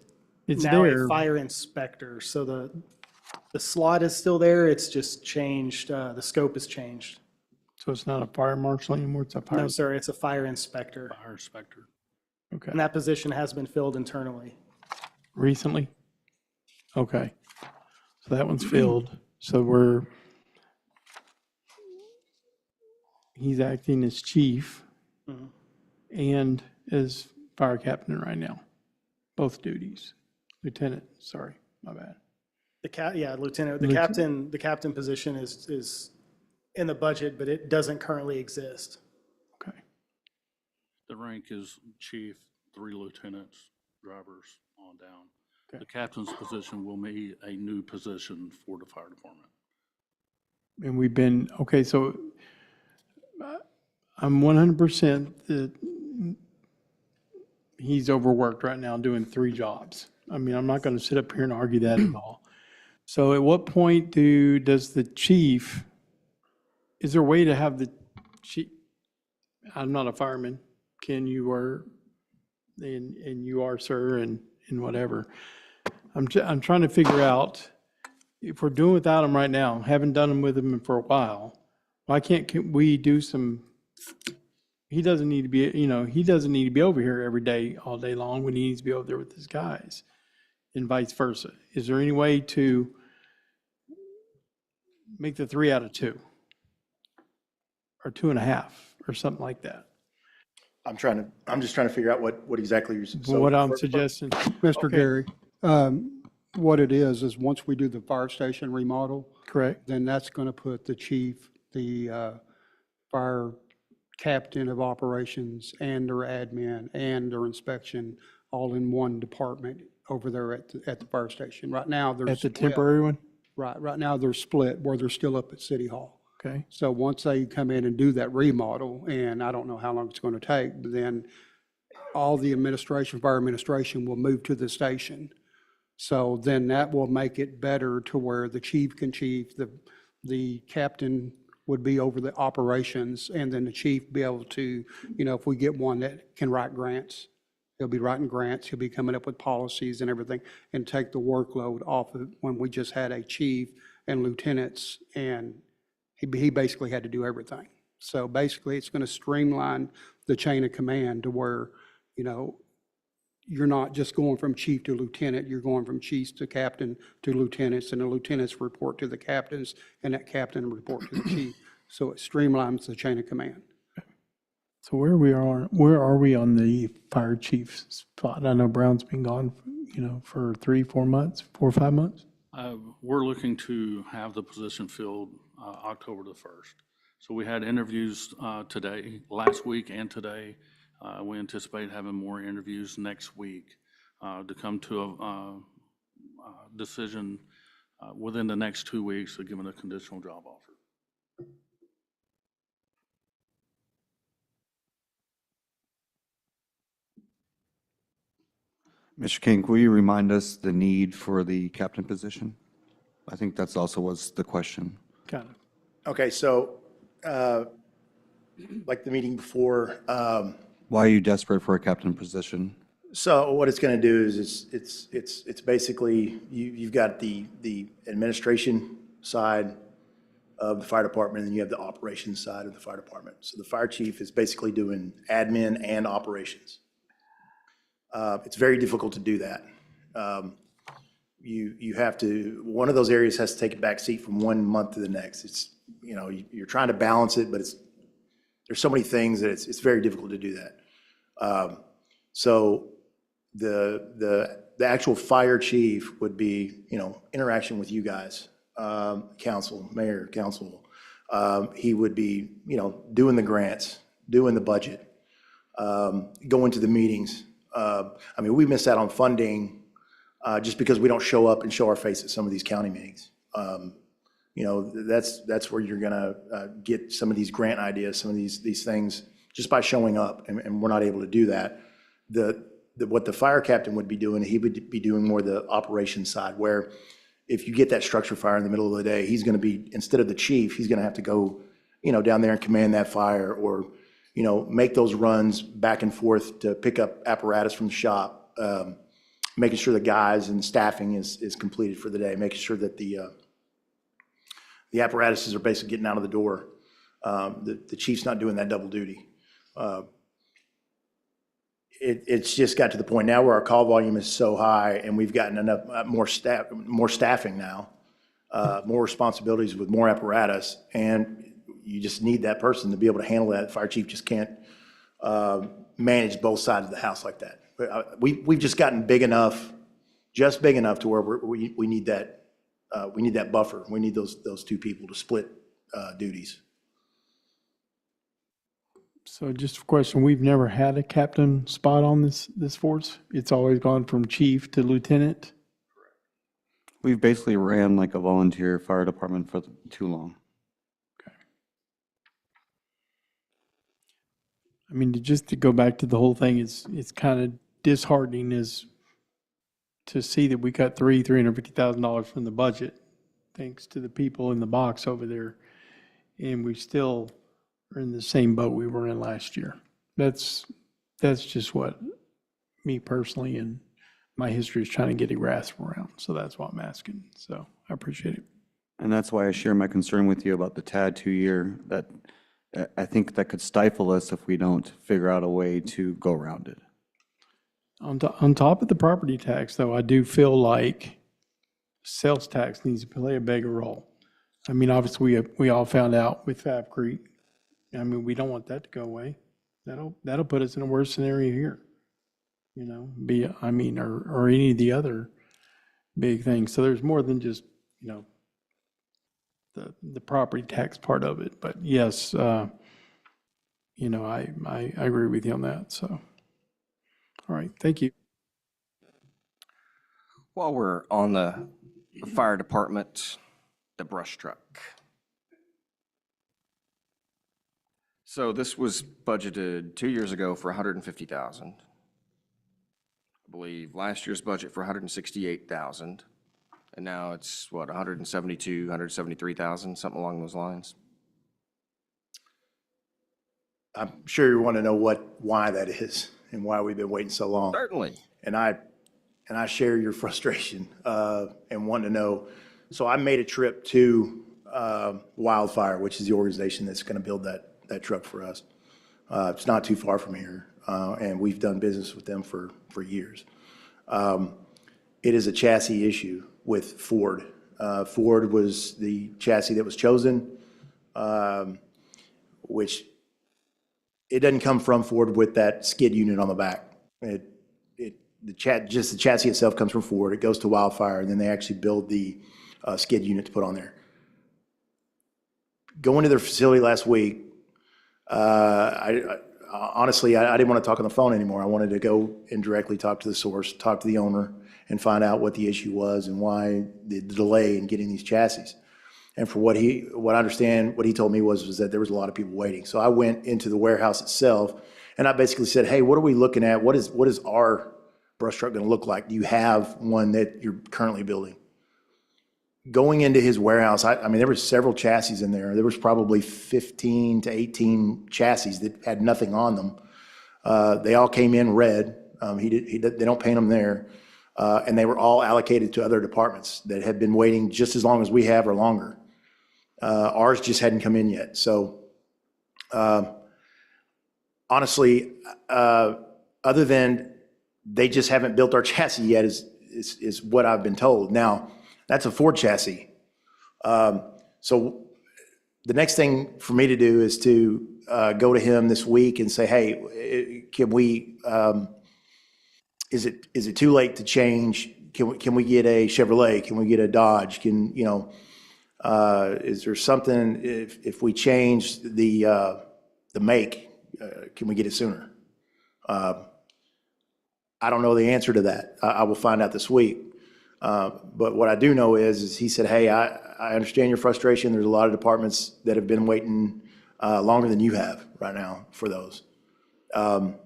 It's now there. a fire inspector, so the slot is still there, it's just changed, the scope has changed. So it's not a fire marshal anymore, it's a fire, No, sir, it's a fire inspector, Fire inspector. okay. and that position has been filled internally. Recently? Okay. So that one's filled. So he's acting as chief Mhm. and as fire captain right now, both duties. Lieutenant, sorry, my bad. Yeah, lieutenant, the captain position is in the budget, but it doesn't currently exist. Okay. The rank is chief, 3 lieutenants, drivers on down. Okay. The captain's position will be a new position for the fire department. And we've been, okay, so I'm 100% that he's overworked right now doing 3 jobs. I mean, I'm not going to sit up here and argue that at all. So at what point does the chief, is there a way to have the chief, I'm not a fireman, Ken, you are, and you are, sir, and whatever. I'm trying to figure out, if we're doing without him right now, haven't done them with him for a while, why can't we do some, he doesn't need to be, he doesn't need to be over here every day, all day long, when he needs to be over there with his guys, and vice versa. Is there any way to make the 3 out of 2? Or 2.5, or something like that? I'm just trying to figure out what exactly you're. so What I'm for- suggesting, Mr. Okay. Gary, what it is once we do the fire station remodel, correct? then that's going to put the chief, the fire captain of operations, and their admin, and their inspection, all in one department over there at the fire station. Right now, they're At the split. temporary one? Right now, they're split where they're still up at City Hall. Okay, So once they come in and do that remodel, and I don't know how long it's going to take, but then all the administration, fire administration will move to the station. So then that will make it better to where the chief can the captain would be over the operations, and then the chief be able to, if we get one that can write grants, he'll be writing grants, he'll be coming up with policies and everything, and take the workload off of when we just had a chief and lieutenants, and he basically had to do everything. So basically, it's going to streamline the chain of command to where, you're not just going from chief to lieutenant, you're going from chiefs to captain to lieutenants, and the lieutenants report to the captains, and that captain report to the chief. So it streamlines the chain of command. so where are we on the fire chief spot? I know Brown's been gone, for 3-4 months, 4 or 5 months? We're looking to have the position filled October the 1st. So we had interviews last week and today. We anticipate having more interviews next week to come to a decision within the next 2 weeks of giving a conditional job offer. Mr. King, will you remind us the need for the captain position? I think that's also was the question. Kind of. Okay, so, like the meeting before, Why are you desperate for a captain position? So what it's going to do is it's basically, you've got the administration side of the fire department, and then you have the operations side of the fire department. So the fire chief is basically doing admin and operations. It's very difficult to do that. You have to, one of those areas has to take a back seat from one month to the next. It's, you know, you're trying to balance it, but there's so many things that it's very difficult to do that. So the actual fire chief would be, you know, interaction with you guys, council, mayor, council. He would be, you know, doing the grants, doing the budget, going to the meetings. I mean, we missed out on funding just because we don't show up and show our face at some of these county meetings. You know, that's where you're gonna get some of these grant ideas, some of these things, just by showing up, and we're not able to do that. What the fire captain would be doing, he would be doing more the operations side, where if you get that structure fire in the middle of the day, he's gonna be, instead of the chief, he's gonna have to go, you know, down there and command that fire, or, you know, make those runs back and forth to pick up apparatus from the shop, making sure the guys and staffing is completed for the day, making sure that the apparatuses are basically getting out of the door. The chief's not doing that double duty. It's just got to the point now where our call volume is so high, and we've gotten enough more staffing now, more responsibilities with more apparatus, and you just need that person to be able to handle that. The fire chief just can't manage both sides of the house like that. We've just gotten big enough, just big enough to where we need that. We need that buffer. We need those two people to split duties. So just a question, we've never had a captain spot on this force? It's always gone from chief to lieutenant? We've basically ran like a volunteer fire department for too long. I mean, just to go back to the whole thing, it's kind of disheartening is to see that we cut $350,000 from the budget, thanks to the people in the box over there, and we still are in the same boat we were in last year. That's just what me personally and my history is trying to get a grasp around. So that's why I'm asking. So I appreciate it. And that's why I share my concern with you about the TAD 2-year, that I think that could stifle us if we don't figure out a way to go around it. On top of the property tax, though, I do feel like sales tax needs to play a bigger role. I mean, obviously, we all found out with Fab Creek. I mean, we don't want that to go away. That'll put us in a worse scenario here, you know, or any of the other big things. So there's more than just, you know, the property tax part of it. But yes, you know, I agree with you on that. So, all right, thank you. While we're on the fire department, the brush truck. So this was budgeted 2 years ago for $150,000. I believe last year's budget for $168,000. And now it's what, $172,000, $173,000, something along those lines. I'm sure you want to know why that is and why we've been waiting so long. Certainly. And I share your frustration and want to know. So I made a trip to Wildfire, which is the organization that's going to build that truck for us. It's not too far from here, and we've done business with them for years. It is a chassis issue with Ford. Ford was the chassis that was chosen, which it doesn't come from Ford with that skid unit on the back. Just the chassis itself comes from Ford. It goes to Wildfire, and then they actually build the skid unit to put on there. Going to their facility last week, honestly, I didn't want to talk on the phone anymore. I wanted to go and directly talk to the source, talk to the owner, and find out what the issue was and why the delay in getting these chassis. And for what I understand, what he told me was that there was a lot of people waiting. So I went into the warehouse itself, and I basically said, hey, what are we looking at? What is our brush truck going to look like? Do you have one that you're currently building? Going into his warehouse, I mean, there were several chassis in there. There was probably 15 to 18 chassis that had nothing on them. They all came in red. They don't paint them there. And they were all allocated to other departments that had been waiting just as long as we have or longer. Ours just hadn't come in yet. So honestly, other than they just haven't built our chassis yet is what I've been told. Now, that's a Ford chassis. So the next thing for me to do is to go to him this week and say, hey, can we, is it too late to change? Can we get a Chevrolet? Can we get a Dodge? Is there something, if we change the make, can we get it sooner? I don't know the answer to that. I will find out this week. But what I do know is he said, hey, I understand your frustration. There's a lot of departments that have been waiting longer than you have right now for those. And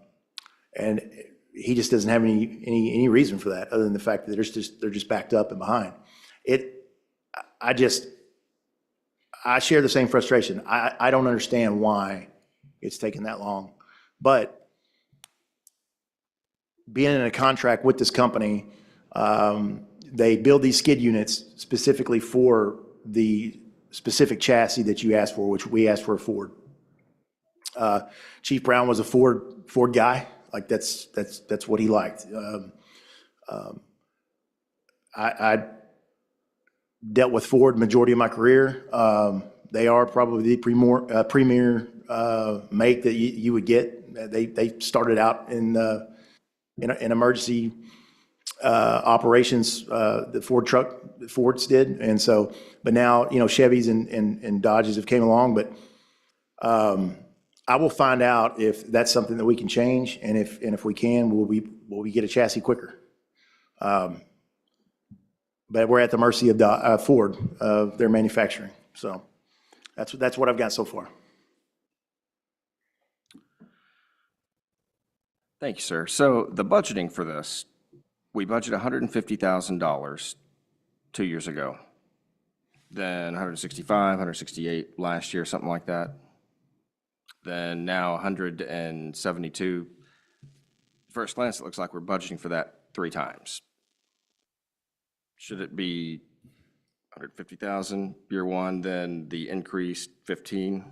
he just doesn't have any reason for that other than the fact that they're just backed up and behind. I share the same frustration. I don't understand why it's taken that long. But being in a contract with this company, they build these skid units specifically for the specific chassis that you asked for, which we asked for a Ford. Chief Brown was a Ford guy. Like that's what he liked. I dealt with Ford majority of my career. They are probably the premier make that you would get. They started out in emergency operations, the Fords did, and so. But now Chevys and Dodges have came along, but I will find out if that's something that we can change, and if we can, will we get a chassis quicker? But we're at the mercy of Ford, of their manufacturing. So that's what I've got so far. Thank you, sir. So the budgeting for this, we budgeted $150,000 2 years ago. Then 165, 168 last year, something like that. Then now 172. First glance, it looks like we're budgeting for that 3 times. Should it be 150,000 year one, then the increased 15?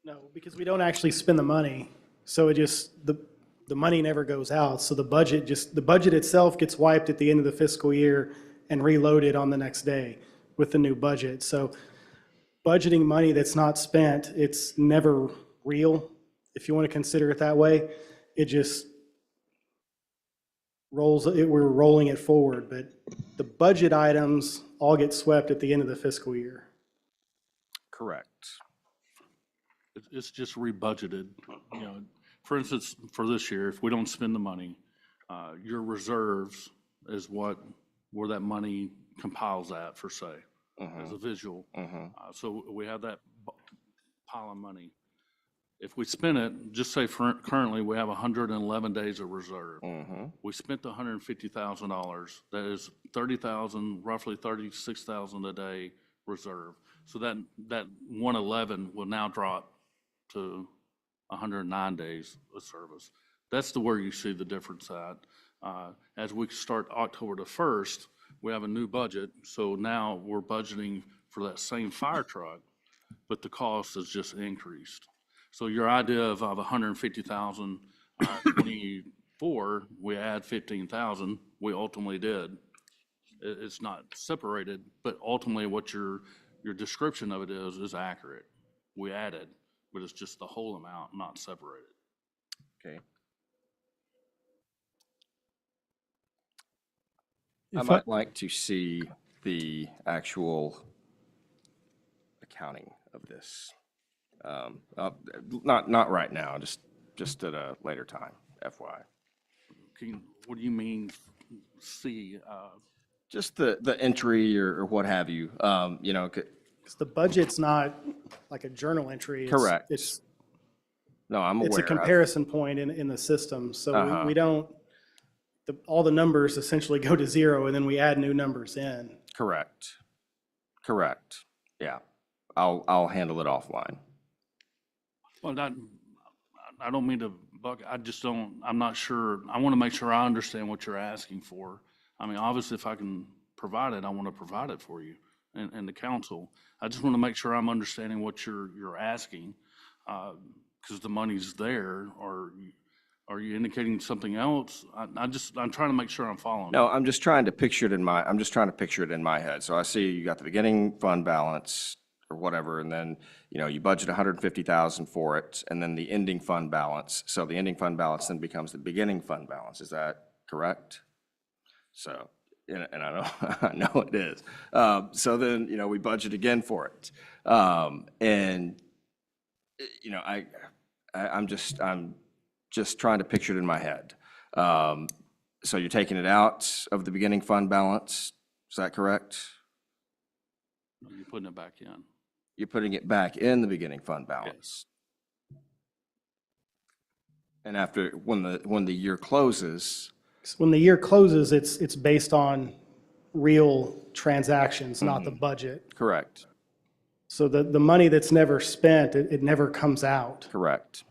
No, because we don't actually spend the money. So it just, the money never goes out. So the budget itself gets wiped at the end of the fiscal year and reloaded on the next day with the new budget. So budgeting money that's not spent, it's never real, if you want to consider it that way. It just we're rolling it forward, but the budget items all get swept at the end of the fiscal year. Correct. It's just rebudgeted. For instance, for this year, if we don't spend the money, your reserves is where that money compiles at, for say, as a visual. So we have that pile of money. If we spend it, just say currently we have 111 days of reserve. We spent the $150,000. That is 30,000, roughly 36,000 a day reserve. So that 111 will now drop to 109 days of service. That's where you see the difference at. As we start October the 1st, we have a new budget. So now we're budgeting for that same fire truck, but the cost has just increased. So your idea of 150,000, 24, we add 15,000, we ultimately did. It's not separated, but ultimately what your description of it is accurate. We added, but it's just the whole amount, not separated. Okay. I If might like to see the actual accounting of this. Not right now, just at a later time, FYI. What do you mean, see? Just the entry or what have you, Because the budget's not like a journal entry. Correct. No, I'm aware. It's a comparison point in the system. So we don't, all the numbers essentially go to zero and then we add new numbers in. Correct. Yeah. I'll handle it offline. Well, I don't mean to buck, I'm not sure, I want to make sure I understand what you're asking for. I mean, obviously, if I can provide it, I want to provide it for you and the council. I just want to make sure I'm understanding what you're asking, because the money's there, or are you indicating something else? I'm trying to make sure I'm following. No, I'm just trying to picture it in my head. So I see you got the beginning fund balance or whatever, and then, you budget 150,000 for it, and then the ending fund balance. So the ending fund balance then becomes the beginning fund balance. Is that correct? So, and I know, I know it is. So then, we budget again for it. And, I'm just trying to picture it in my head. So you're taking it out of the beginning fund balance, is that correct? You're putting it back in. You're putting it back in the beginning fund balance. And after, when the year closes, When the year closes, it's based on real transactions, not the budget. correct, So the money that's never spent, it never comes out. correct.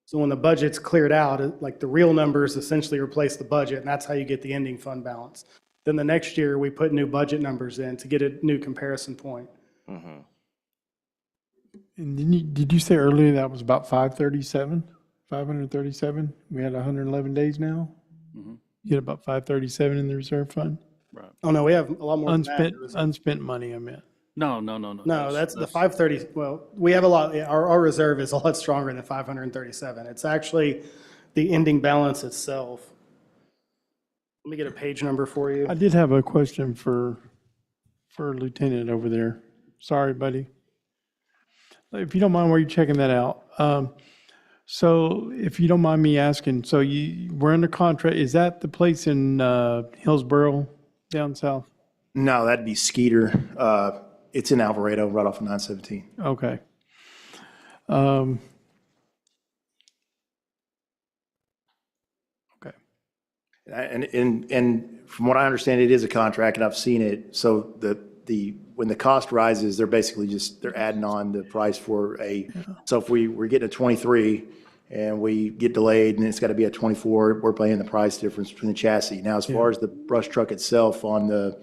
So when the budget's cleared out, like the real numbers essentially replace the budget, and that's how you get the ending fund balance. Then the next year, we put new budget numbers in to get a new comparison point. And did you say earlier that was about 537? We had 111 days now? You had about 537 in the reserve fund? Right. Oh, no, we have a lot more than that. Unspent money, I meant. No. No, that's the 530, well, we have a lot, our reserve is a lot stronger than 537. It's actually the ending balance itself. Let me get a page number for you. I did have a question for Lieutenant over there. Sorry, buddy. If you don't mind, were you checking that out? So if you don't mind me asking, so we're under contract, is that the place in Hillsborough down south? No, that'd be Skeeter. It's in Alvarado, right off of 917. Okay. Okay. And from what I understand, it is a contract, and I've seen it. So when the cost rises, they're basically they're adding on the price for so if we're getting a 23 and we get delayed and it's got to be a 24, we're paying the price difference between the chassis. Now, as far as the brush truck itself on the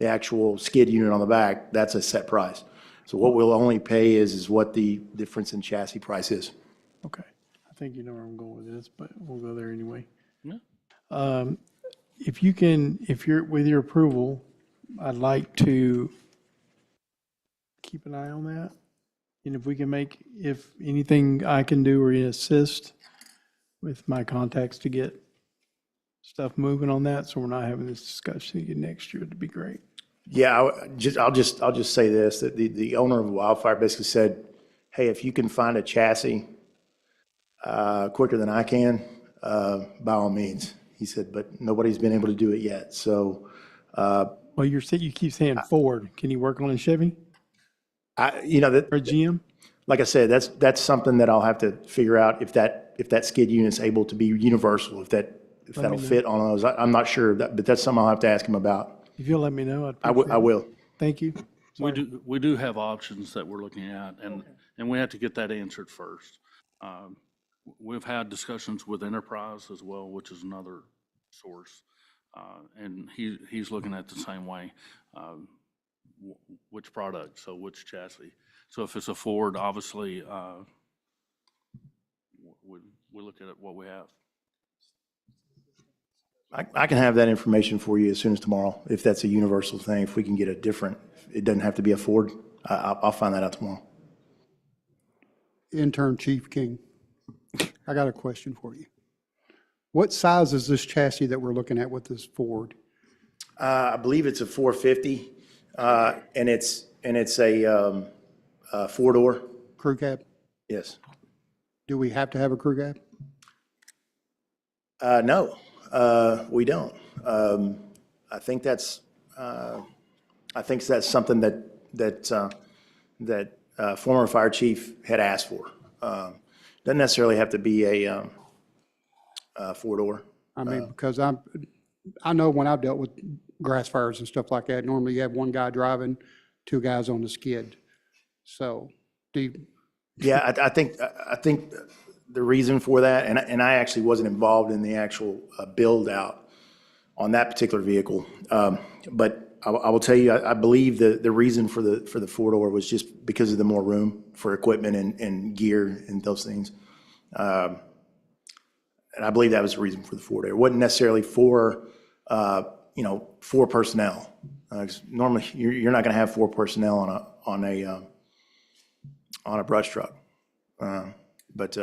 actual skid unit on the back, that's a set price. So what we'll only pay is what the difference in chassis price is. Okay. I think you know where I'm going with this, but we'll go there anyway. Yeah. If you're, with your approval, I'd like to keep an eye on that. And if we can if anything I can do or assist with my contacts to get stuff moving on that, so we're not having this discussion again next year, it'd be great. Yeah, I'll just say this, that the owner of Wildfire basically said, hey, if you can find a chassis quicker than I can, by all means. He said, but nobody's been able to do it yet. So, Well, you keep saying Ford. Can you work on a Chevy that or a GM? like I said, that's something that I'll have to figure out if that skid unit's able to be universal, if that'll fit on those. I'm not sure, but that's something I'll have to ask him about. If you'll let me know, I'd I appreciate it. will. Thank you. We do have options that we're looking at, and we have to get that answered first. We've had discussions with Enterprise as well, which is another source, and he's looking at the same way. Which product, so which chassis. So if it's a Ford, obviously, we look at what we have. I can have that information for you as soon as tomorrow, if that's a universal thing, if we can get it doesn't have to be a Ford. I'll find that out tomorrow. Intern Chief King, I got a question for you. What size is this chassis that we're looking at with this Ford? I believe it's a 450, and it's a 4-door. Crew cab? Yes. Do we have to have a crew cab? No, we don't. I think that's something that former fire chief had asked for. Doesn't necessarily have to be a 4-door. I mean, because I know when I've dealt with grass fires and stuff like that, normally you have one guy driving, two guys on the skid. So, Yeah, I think the reason for that, and I actually wasn't involved in the actual build out on that particular vehicle. But I will tell you, I believe the reason for the four-door was just because of the more room for equipment and gear and those things. And I believe that was the reason for the four-door. It wasn't necessarily for, for personnel. 'Cause normally, you're not going to have 4 personnel on a brush truck. But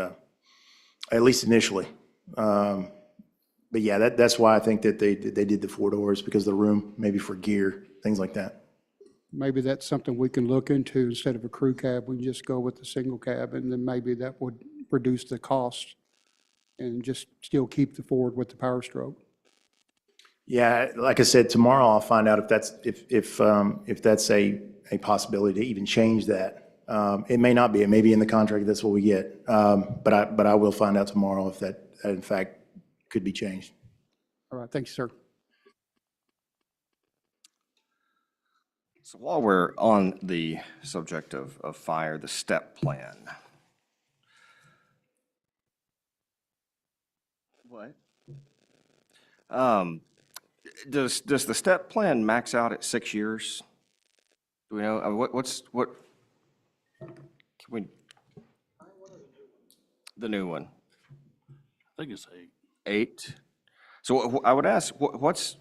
at least initially. But yeah, that's why I think that they did the 4 doors, because of the room, maybe for gear, things like that. Maybe that's something we can look into. Instead of a crew cab, we can just go with the single cab, and then maybe that would reduce the cost and just still keep the Ford with the Power Stroke. Yeah, like I said, tomorrow I'll find out if that's a possibility to even change that. It may not be. It may be in the contract. That's what we get. But I will find out tomorrow if that in fact could be changed. All right, thank you, sir. So while we're on the subject of fire, the STEP plan. What? Does the STEP plan max out at 6 years? Do we know, can we? The new one, I think it's 8. 8? So I would ask, what's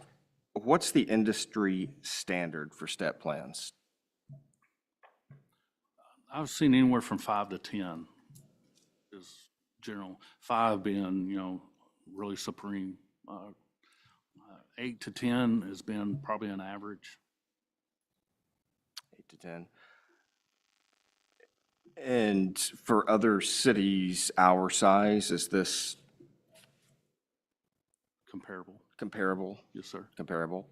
the industry standard for STEP plans? I've seen anywhere from 5 to 10 is general. 5 being, really supreme. 8 to 10 has been probably an average. 8 to 10. And for other cities our size, is this Comparable. comparable? Yes, sir. Comparable?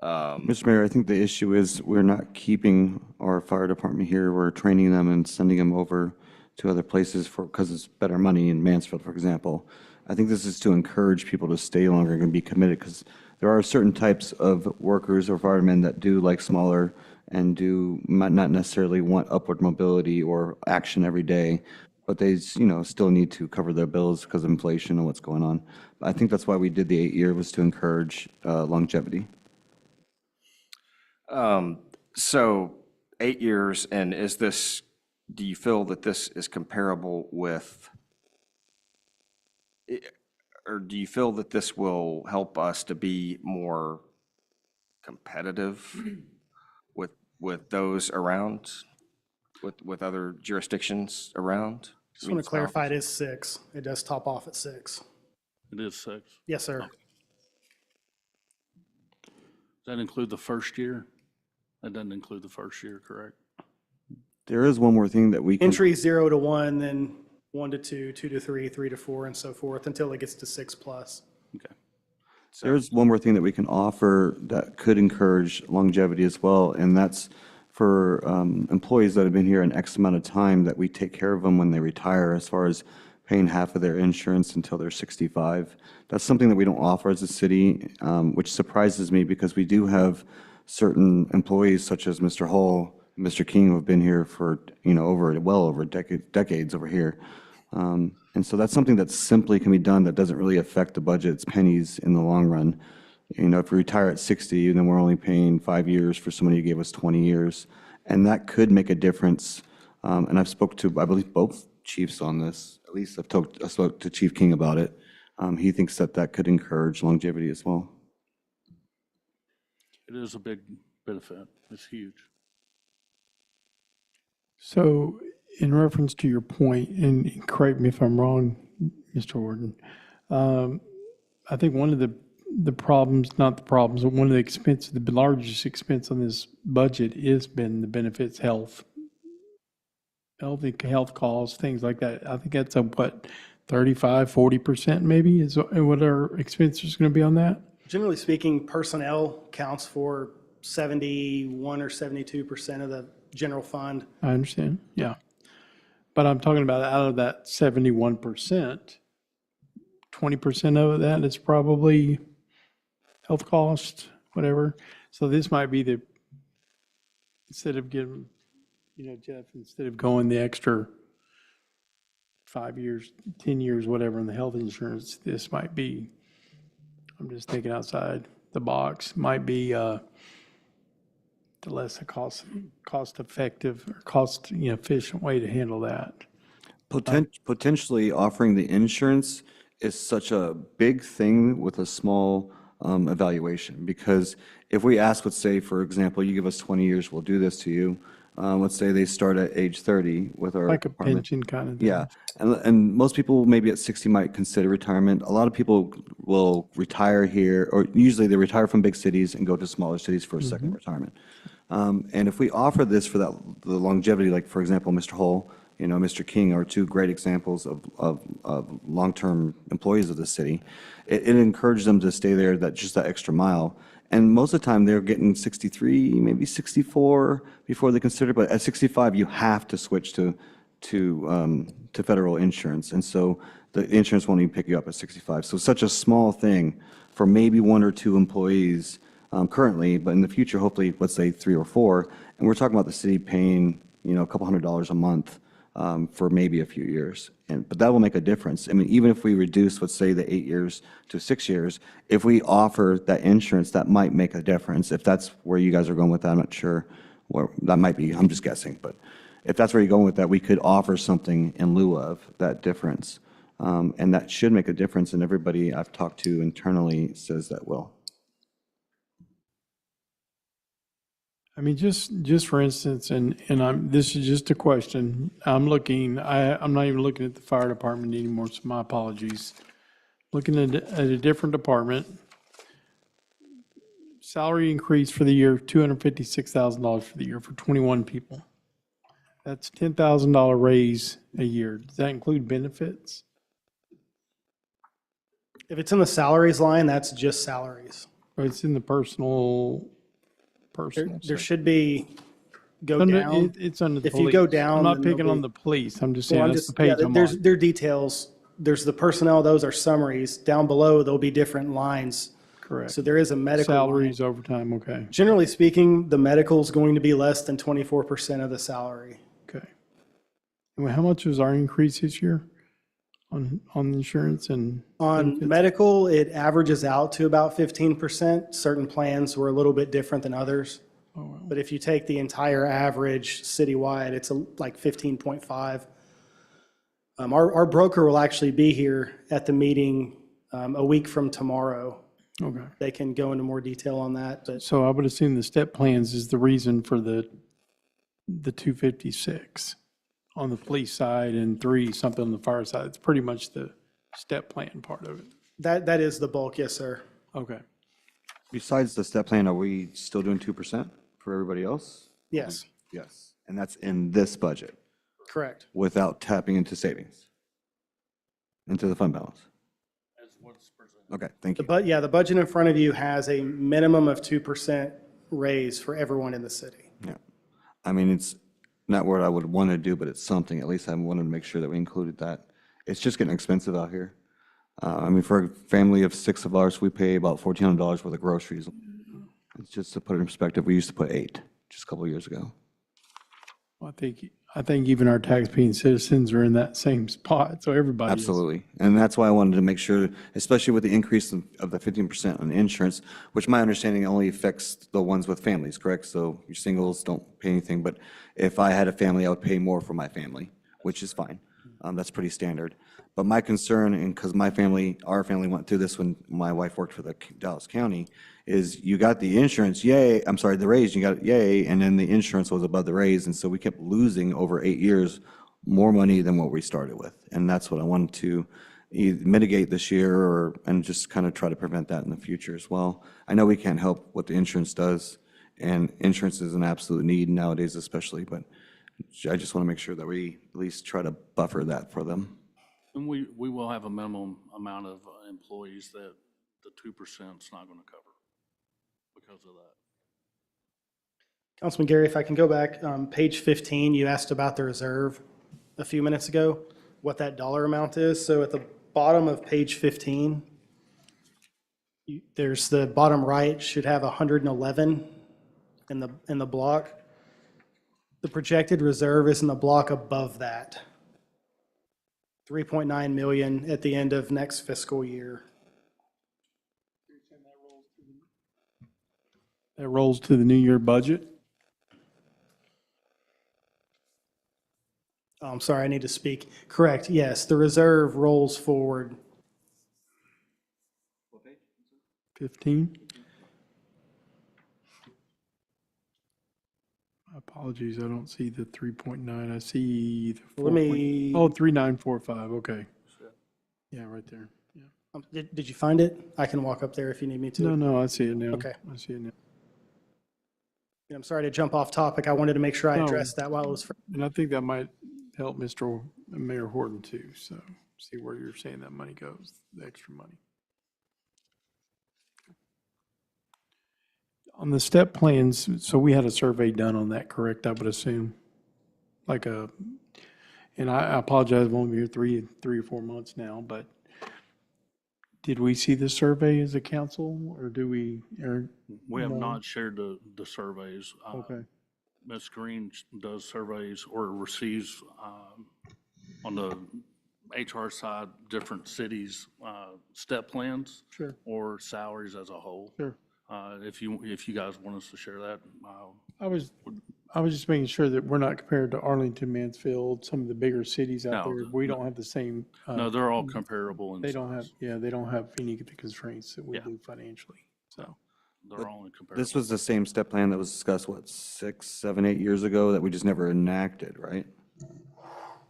Mr. Mayor, I think the issue is we're not keeping our fire department here. We're training them and sending them over to other places because it's better money in Mansfield, for example. I think this is to encourage people to stay longer and be committed, because there are certain types of workers or firemen that do like smaller and do not necessarily want upward mobility or action every day, but they, still need to cover their bills because of inflation and what's going on. I think that's why we did the 8-year, was to encourage longevity. So 8 years, and do you feel that this is comparable with, or do you feel that this will help us to be more competitive with those around, with other jurisdictions around? Just want to clarify, it is 6. It does top off at 6. It is 6. Yes, sir. Does that include the first year? That doesn't include the first year, correct? There is one more thing that we can. Entry 0 to 1, then 1 to 2, 2 to 3, 3 to 4, and so forth, until it gets to 6+. Okay. There's one more thing that we can offer that could encourage longevity as well, and that's for employees that have been here an X amount of time, that we take care of them when they retire, as far as paying half of their insurance until they're 65. That's something that we don't offer as a city, which surprises me, because we do have certain employees such as Mr. Hull, Mr. King, who have been here for, well over decades over here. And so that's something that simply can be done that doesn't really affect the budget. It's pennies in the long run. If we retire at 60, then we're only paying 5 years for somebody who gave us 20 years. And that could make a difference. And I've spoke to, I believe, both chiefs on this. At least I spoke to Chief King about it. He thinks that could encourage longevity as well. It is a big benefit. It's huge. So in reference to your point, and correct me if I'm wrong, Mr. Warden, I think one of the problems, not the problems, but one of the expenses, the largest expense on this budget has been the benefits, health costs, things like that. I think that's 35-40% maybe is what our expense is going to be on that. Generally speaking, personnel counts for 71 or 72% of the general fund. I understand, yeah. But I'm talking about out of that 71%, 20% of that is probably health cost, whatever. So this might be instead of getting, Jeff, instead of going the extra 5 years, 10 years, whatever, in the health insurance, this might be, I'm just thinking outside the box, might be the less cost effective or cost, efficient way to handle that. Potentially offering the insurance is such a big thing with a small evaluation, because if we ask, let's say, for example, you give us 20 years, we'll do this to you. Let's say they start at age 30 with our Like a department. pension kind of thing. Yeah, and most people maybe at 60 might consider retirement. A lot of people will retire here, or usually they retire from big cities and go to smaller cities for a second retirement. And if we offer this for the longevity, like for example, Mr. Hull, Mr. King are two great examples of long-term employees of the city. It encourages them to stay there just that extra mile. And most of the time, they're getting 63, maybe 64 before they consider, but at 65, you have to switch to federal insurance. And so the insurance won't even pick you up at 65. So such a small thing for maybe 1 or 2 employees currently, but in the future, hopefully, let's say 3 or 4. And we're talking about the city paying, a couple $100s a month for maybe a few years. But that will make a difference. I mean, even if we reduce, let's say, the 8 years to 6 years, if we offer that insurance, that might make a difference. If that's where you guys are going with that, I'm not sure. That might be, I'm just guessing. But if that's where you're going with that, we could offer something in lieu of that difference. And that should make a difference, and everybody I've talked to internally says that will. I mean, just for instance, and this is just a question. I'm not even looking at the fire department anymore, so my apologies. Looking at a different department. Salary increase for the year, $256,000 for the year for 21 people. That's $10,000 raise a year. Does that include benefits? If it's in the salaries line, that's just salaries. Or it's in the personal There should be, go No, down. it's under the If police. you go down, I'm not then there'll picking on be- the police. I'm just Well, saying I'm that's just, the yeah, page I'm there's, on. there are details. There's the personnel, those are summaries. Down below, there'll be different lines. Correct. So there is a medical line. Salaries, overtime, okay, Generally speaking, the medical is going to be less than 24% of the salary. okay. And how much was our increase this year on insurance and? On benefits? medical, it averages out to about 15%. Certain plans were a little bit different than others. Oh, well. But if you take the entire average citywide, it's like 15.5. Our broker will actually be here at the meeting a week from tomorrow. Okay. They can go into more detail on that, but So I would assume the step plans is the reason for the 256 on the police side and 3 something on the fire side. It's pretty much the step plan part of it. that is the bulk, yes, sir. Okay. Besides the step plan, are we still doing 2% for everybody else? Yes, Yes. And that's in this budget, correct. without tapping into savings, into the fund balance. As what's presented. Okay, thank you. But yeah, the budget in front of you has a minimum of 2% raise for everyone in the city. Yeah. I mean, it's not what I would want to do, but it's something. At least I wanted to make sure that we included that. It's just getting expensive out here. I mean, for a family of 6 of ours, we pay about $1,400 worth of groceries. It's just to put it in perspective, we used to put 8 just a couple of years ago. Well, I think even our tax-paying citizens are in that same spot, so everybody is. Absolutely. And that's why I wanted to make sure, especially with the increase of the 15% on insurance, which my understanding only affects the ones with families, correct? So your singles don't pay anything, but if I had a family, I would pay more for my family, which is fine. That's pretty standard. But my concern, and because our family went through this when my wife worked for the Dallas County, is you got the insurance, yay, I'm sorry, the raise, you got it, yay, and then the insurance was above the raise, and so we kept losing over 8 years more money than what we started with. And that's what I wanted to mitigate this year, and just kind of try to prevent that in the future as well. I know we can't help what the insurance does, and insurance is an absolute need nowadays especially, but I just want to make sure that we at least try to buffer that for them. And we will have a minimum amount of employees that the 2% is not going to cover because of that. Councilman Gary, if I can go back, page 15, you asked about the reserve a few minutes ago, what that dollar amount is. So at the bottom of page 15, there's the bottom right should have 111 in the block. The projected reserve is in the block above that. 3.9 million at the end of next fiscal year. That rolls to the new year budget? Oh, I'm sorry, I need to speak. Correct, yes, the reserve rolls forward. 15? Apologies, I don't see the 3.9. I see the 4. Let me- Oh, 3945, okay. Yeah, right there. Yeah. Did you find it? I can walk up there if you need me to. No, I see it now. Okay. I see it now. Yeah, I'm sorry to jump off topic. I wanted to make sure I No. addressed that while it was. And I think that might help Mr. Mayor Horton too, so see where you're saying that money goes, the extra money. On the step plans, so we had a survey done on that, correct, I would assume? Like and I apologize, I've only been here three or 4 months now, but did we see the survey as a council, or do we, or? We have no? not shared the surveys. Okay, Ms. Green does surveys or receives on the HR side, different cities' step plans sure, or salaries as a whole. sure. If you guys want us to share that, I was just making sure that we're not compared to Arlington, Mansfield, some of the bigger cities out No, there. We don't have the same. no, they're all comparable in They don't have, size. they don't have any of the constraints that we Yeah. do financially, so. They're all in comparison. This was the same step plan that was discussed, what, 6, 7, 8 years ago that we just never enacted, right?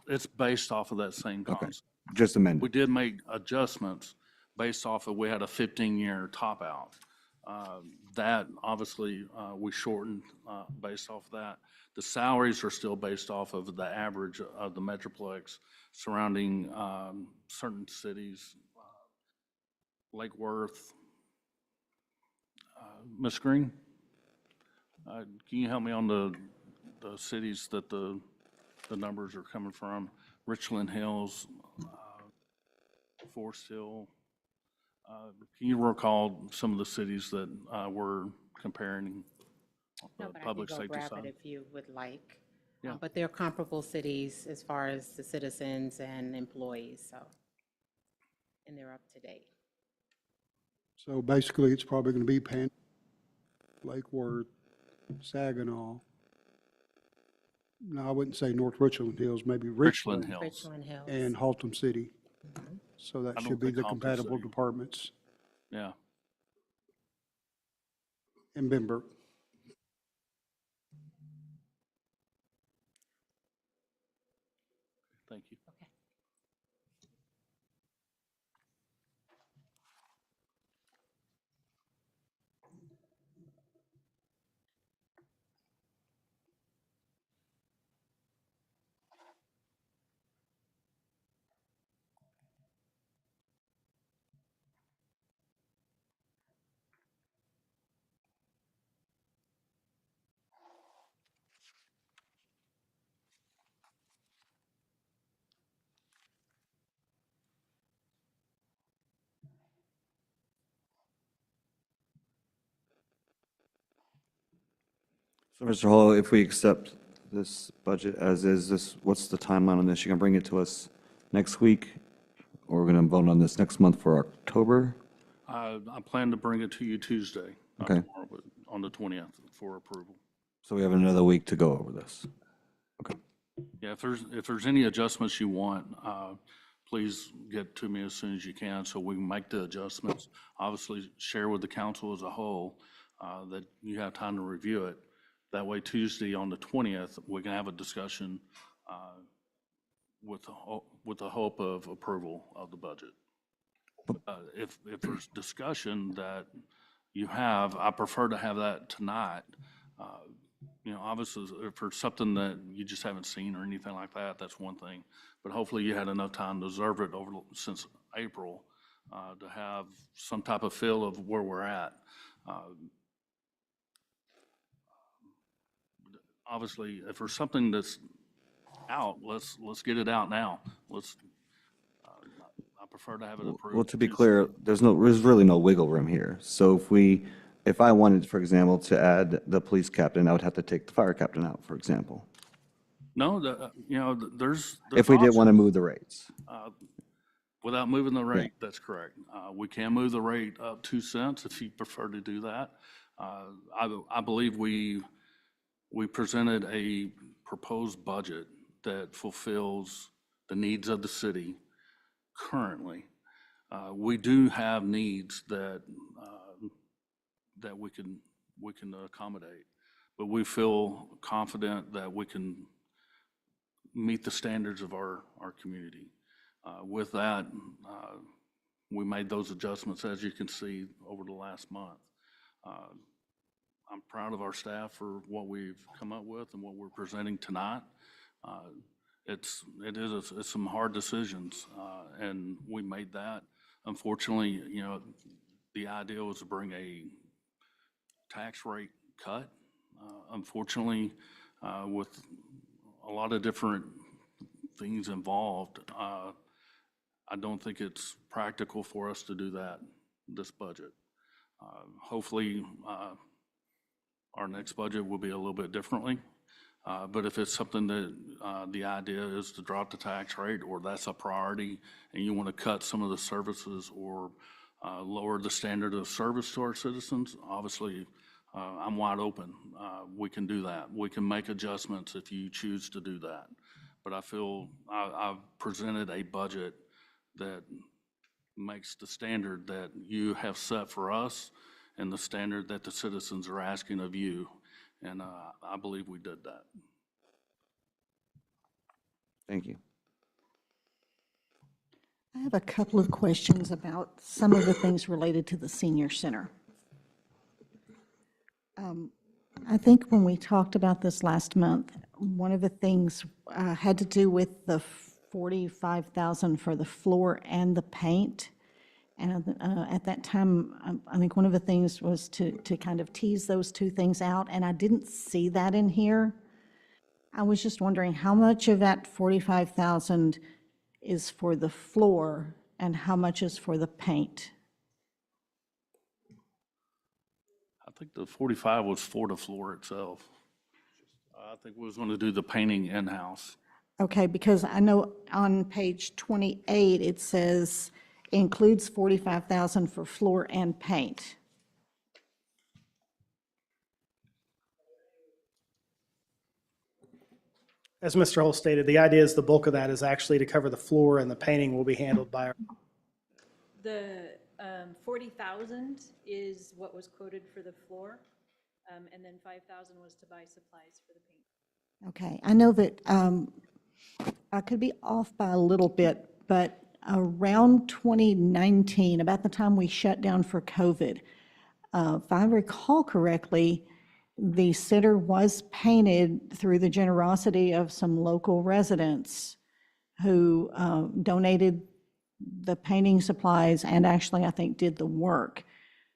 It's based off of that same concept. Just We amended. did make adjustments based off of, we had a 15-year top out. That, obviously, we shortened based off of that. The salaries are still based off of the average of the Metroplex surrounding certain cities, Lake Worth. Ms. Green, can you help me on the cities that the numbers are coming from? Richland Hills, Forest Hill. Can you recall some of the cities that we're comparing on No, the but I public can go safety grab it side? if you would like. Yeah. But they're comparable cities as far as the citizens and employees, so, and they're up to date. So basically, it's probably going to be Lake Worth, Saginaw. No, I wouldn't say North Richland Hills, maybe Richland Richland Hills. Richland Hills. and Haltom City. So I that don't should be think the Haltom compatible City. departments Yeah. in Benbrook. Thank you. Okay. So, Mr. Hall, if we accept this budget as is, what's the timeline on this? You gonna bring it to us next week? Or we're gonna vote on this next month for October? I plan to bring it to you Tuesday, not Okay. tomorrow, but on the 20th for approval. So we have another week to go over this. Yeah, if there's any adjustments you want, please get to me as soon as you can so we can make the adjustments. Obviously, share with the council as a whole that you have time to review it. That way Tuesday on the 20th, we can have a discussion with the hope of approval of the budget. If there's discussion that you have, I prefer to have that tonight. Obviously, if there's something that you just haven't seen or anything like that, that's one thing. But hopefully you had enough time to observe it since April to have some type of feel of where we're at. Obviously, if there's something that's out, let's get it out now. I prefer to have it approved. Well, to be Tuesday. clear, there's really no wiggle room here. So if I wanted, for example, to add the police captain, I would have to take the fire captain out, for example. No, there's If we didn't want to options. move the rates. Without moving the rate, that's correct. We can move the rate up 2 cents if you prefer to do that. I believe we presented a proposed budget that fulfills the needs of the city currently. We do have needs that we can accommodate, but we feel confident that we can meet the standards of our community. With that, we made those adjustments, as you can see, over the last month. I'm proud of our staff for what we've come up with and what we're presenting tonight. It's some hard decisions, and we made that. Unfortunately, the idea was to bring a tax rate cut. Unfortunately, with a lot of different things involved, I don't think it's practical for us to do that, this budget. Hopefully, our next budget will be a little bit differently. But if it's something that the idea is to drop the tax rate, or that's a priority, and you want to cut some of the services or lower the standard of service to our citizens, obviously, I'm wide open. We can do that. We can make adjustments if you choose to do that. But I feel I've presented a budget that makes the standard that you have set for us and the standard that the citizens are asking of you. And I believe we did that. Thank you. I have a couple of questions about some of the things related to the senior center. I think when we talked about this last month, one of the things had to do with the $45,000 for the floor and the paint. And at that time, I think one of the things was to kind of tease those two things out, and I didn't see that in here. I was just wondering how much of that $45,000 is for the floor and how much is for the paint? I think the 45 was for the floor itself. I think we was going to do the painting in-house. Okay, because I know on page 28, it says includes $45,000 for floor and paint. As Mr. Hull stated, the idea is the bulk of that is actually to cover the floor, and the painting will be handled by our. The 40,000 is what was quoted for the floor, and then 5,000 was to buy supplies for the paint. Okay, I know that I could be off by a little bit, but around 2019, about the time we shut down for COVID, if I recall correctly, the center was painted through the generosity of some local residents who donated the painting supplies and actually, I think, did the work.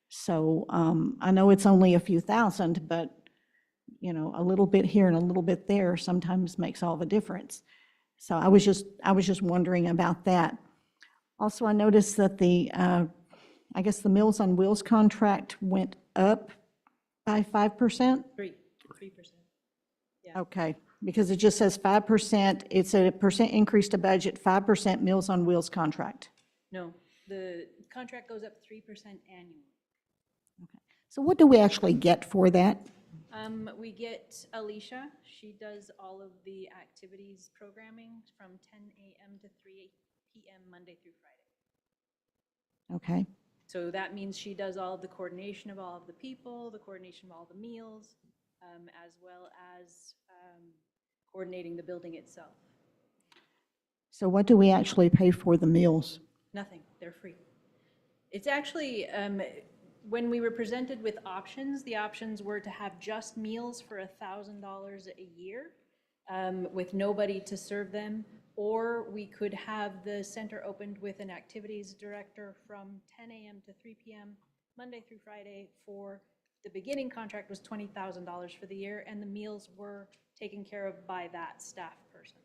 So I know it's only a few thousand, but a little bit here and a little bit there sometimes makes all the difference. So I was just wondering about that. Also, I noticed that I guess the Meals on Wheels contract went up by 5%? 3%. Yeah. Okay, because it just says 5%, it's a percent increase to budget, 5% Meals on Wheels contract. No, the contract goes up 3% annually. So what do we actually get for that? We get Alicia. She does all of the activities programming from 10 a.m. to 3 p.m. Monday through Friday. Okay, So that means she does all of the coordination of all of the people, the coordination of all the meals, as well as coordinating the building itself. so what do we actually pay for the meals? Nothing, they're free. It's actually, when we were presented with options, the options were to have just meals for $1,000 a year with nobody to serve them, or we could have the center opened with an activities director from 10 a.m. to 3 p.m. Monday through Friday. For the beginning contract was $20,000 for the year, and the meals were taken care of by that staff person.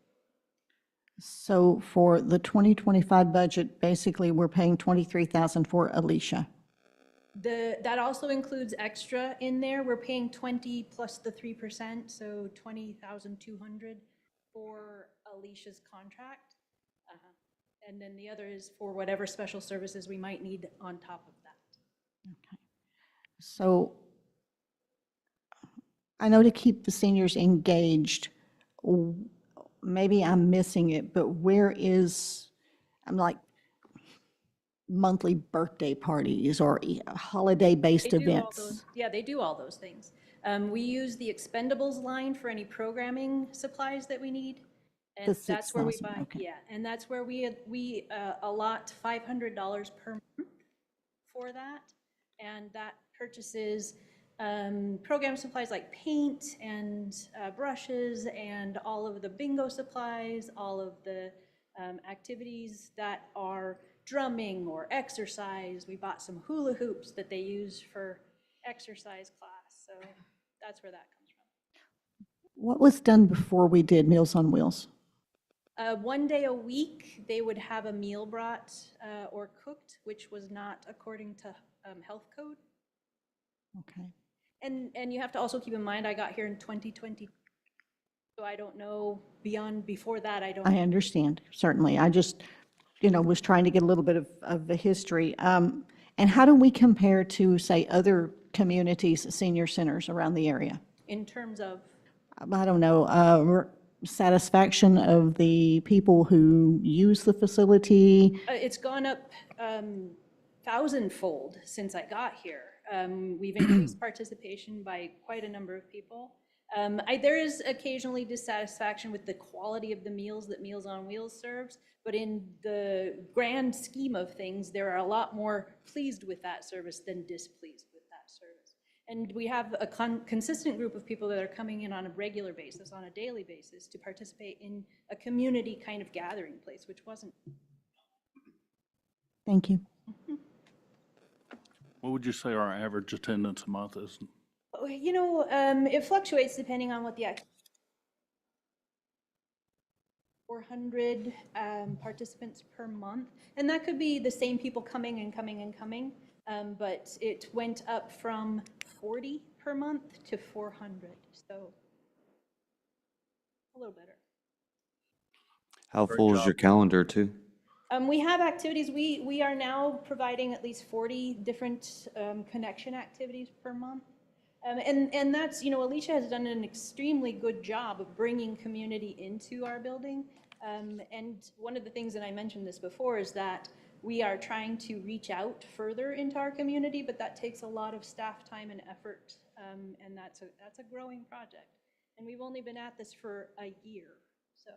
So for the 2025 budget, basically, we're paying $23,000 for Alicia. That also includes extra in there. We're paying 20 plus the 3%, so 20,200 for Alicia's contract. And then the other is for whatever special services we might need on top of that. So I know to keep the seniors engaged, maybe I'm missing it, but where is, I'm like, monthly birthday parties or holiday-based They do all events? those, yeah, they do all those things. We use the expendables line for any programming supplies that we need. And The that's where we 6,000, buy, okay. yeah, and that's where we allot $500 per month for that. And that purchases program supplies like paint and brushes and all of the bingo supplies, all of the activities that are drumming or exercise. We bought some hula hoops that they use for exercise class. So that's where that comes from. What was done before we did Meals on Wheels? One day a week, they would have a meal brought or cooked, which was not according to health code. Okay. And you have to also keep in mind, I got here in 2020, so I don't know before that, I don't. I understand, certainly. I just, was trying to get a little bit of the history. And how do we compare to, say, other communities, senior centers around the area? In terms of, I don't know, satisfaction of the people who use the facility? it's gone up thousandfold since I got here. We've increased participation by quite a number of people. There is occasionally dissatisfaction with the quality of the meals that Meals on Wheels serves, but in the grand scheme of things, there are a lot more pleased with that service than displeased with that service. And we have a consistent group of people that are coming in on a regular basis, on a daily basis, to participate in a community kind of gathering place, which wasn't. Thank you. What would you say our average attendance a month is? It fluctuates depending on what the 400 participants per month, and that could be the same people coming and coming and coming, but it went up from 40 per month to 400, so a little better. How full is your calendar too? We have activities. We are now providing at least 40 different connection activities per month. And that's, Alicia has done an extremely good job of bringing community into our building. And one of the things, and I mentioned this before, is that we are trying to reach out further into our community, but that takes a lot of staff time and effort. And that's a growing project. And we've only been at this for a year, so.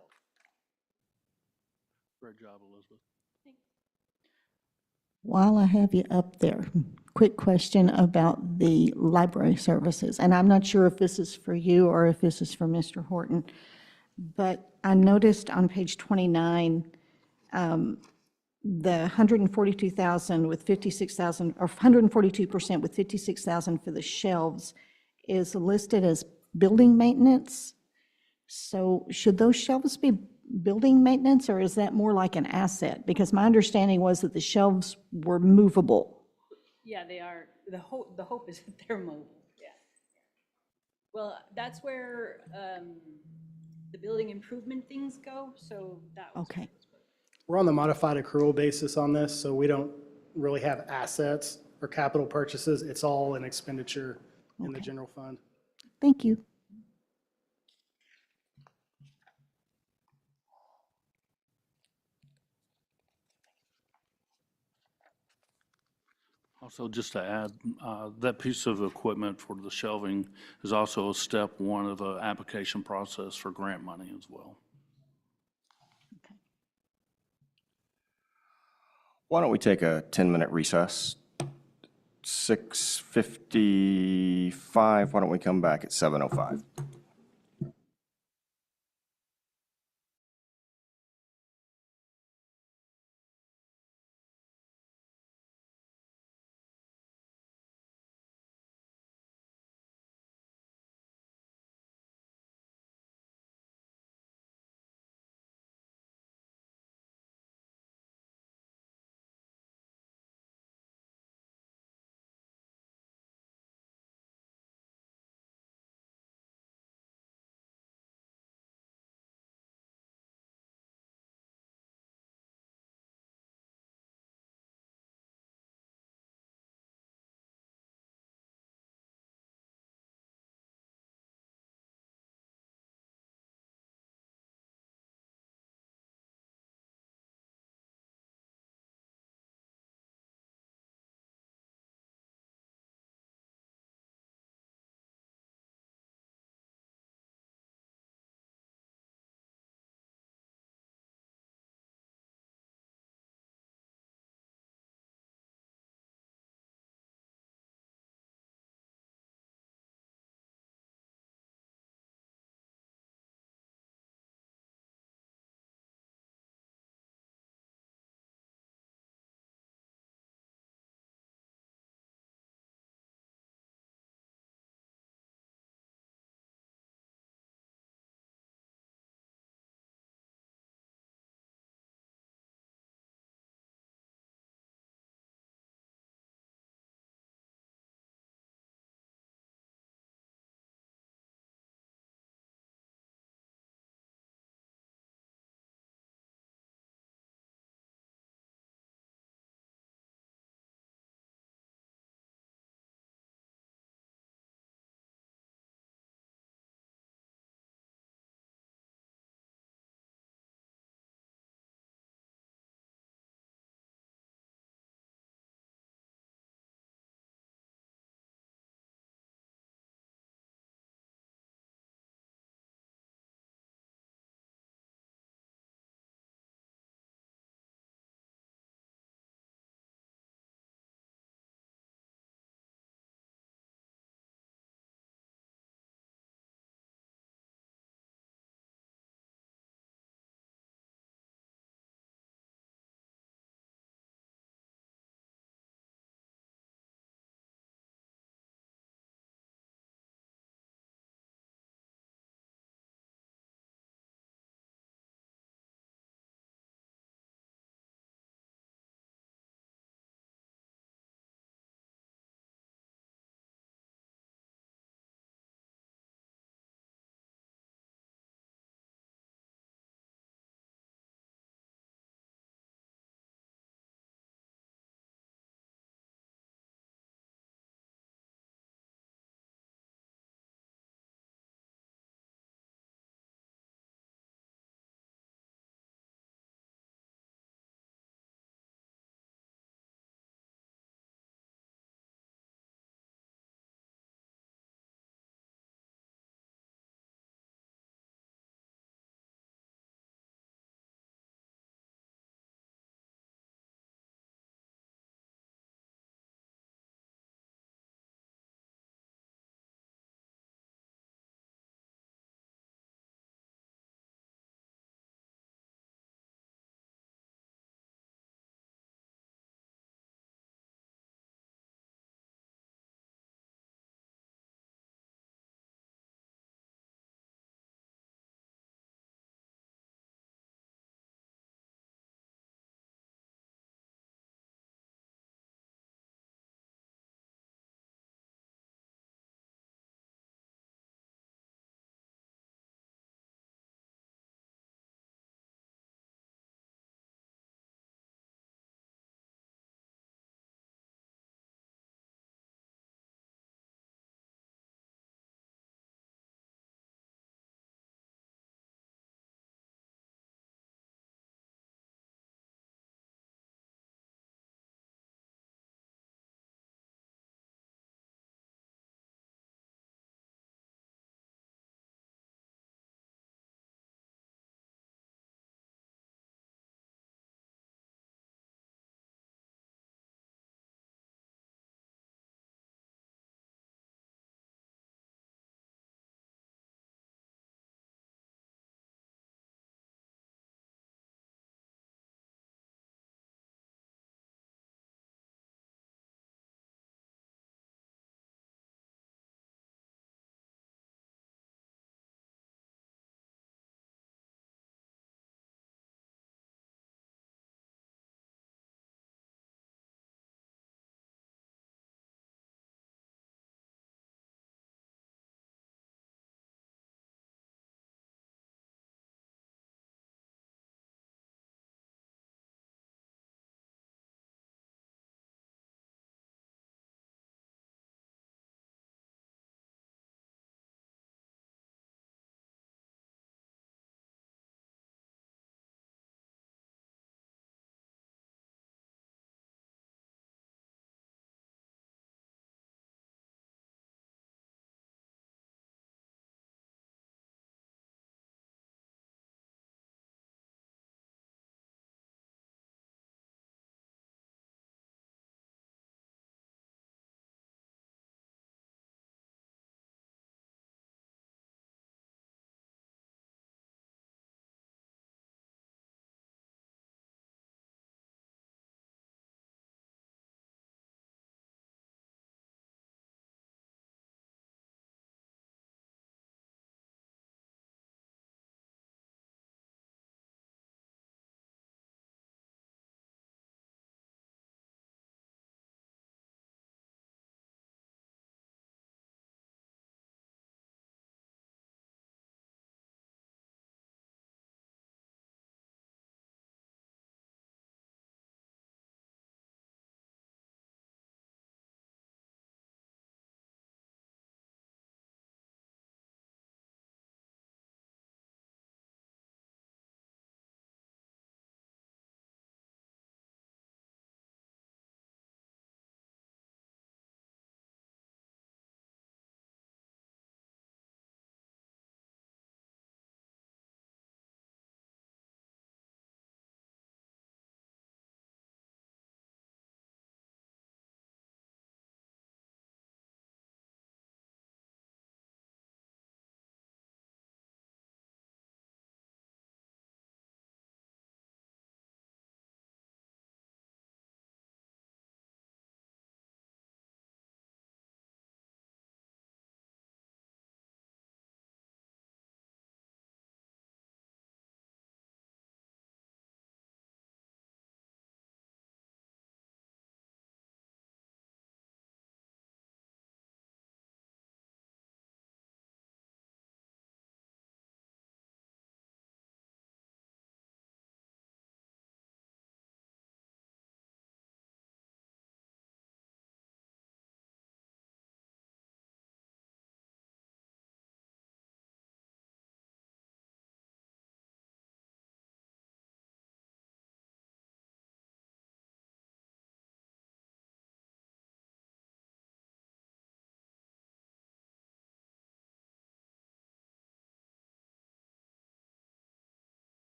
Great job, Elizabeth. While I have you up there, quick question about the library services. And I'm not sure if this is for you or if this is for Mr. Horton, but I noticed on page 29, the 142,000 with 56,000, or 142% with 56,000 for the shelves is listed as building maintenance. So should those shelves be building maintenance, or is that more like an asset? Because my understanding was that the shelves were movable. Yeah, they are. The hope is that they're mobile, yeah. Well, that's where the building improvement things go, so that was. Okay. We're on the modified accrual basis on this, so we don't really have assets or capital purchases. It's all an expenditure in the general fund. Thank you. Also, just to add, that piece of equipment for the shelving is also a step one of the application process for grant money as well. Why don't we take a 10-minute recess? 6:55, why don't we come back at 7:05?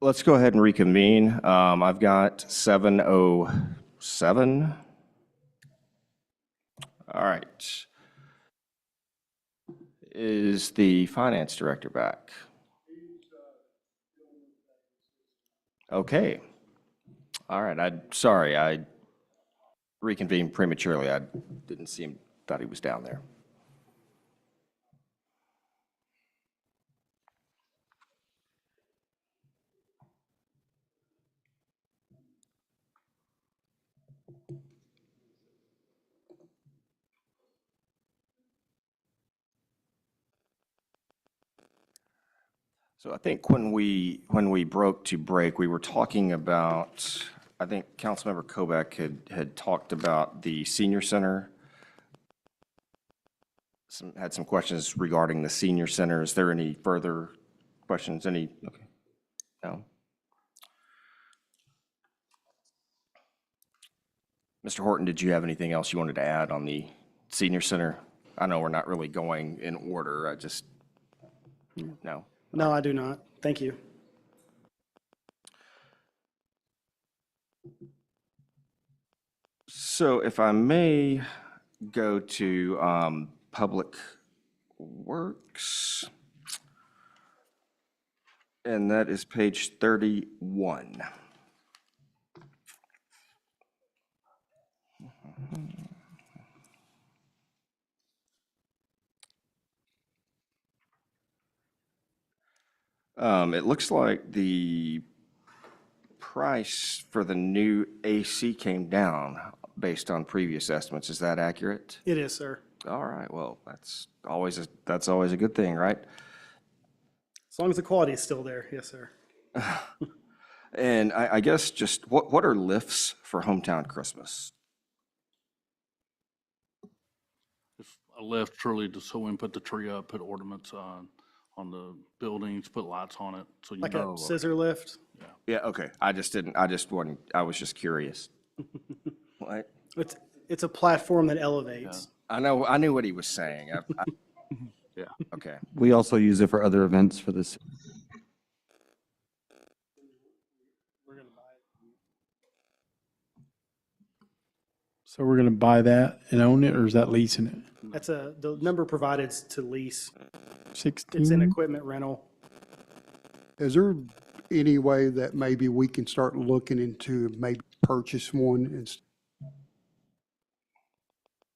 let's go ahead and reconvene. I've got 7:07. All right. Is the finance director back? Okay. All right, sorry, I reconvened prematurely. I didn't see him, thought he was down there. So I think when we broke to break, we were talking about, I think Councilmember Kobeck had talked about the senior center. Had some questions regarding the senior center. Is there any further questions? Okay. No? Mr. Horton, did you have anything else you wanted to add on the senior center? I know we're not really going in order. No. No, I do not. Thank you. So if I may go to Public Works, and that is page 31. It looks like the price for the new AC came down based on previous estimates. Is that accurate? It is, sir. All right, well, that's always a good thing, right? As long as the quality is still there, yes, sir. And I guess just what are lifts for Hometown Christmas? It's a lift truly to so we can put the tree up, put ornaments on the buildings, put lights on it, so you Like know. a scissor lift. Yeah, okay. I was just curious. What? It's a platform that elevates. I knew what he was saying. Yeah. Okay. We also use it for other events for this. So we're going to buy that and own it, or is that leasing it? That's the number provided is to lease. 16? It's an equipment rental. Is there any way that maybe we can start looking into maybe purchase one?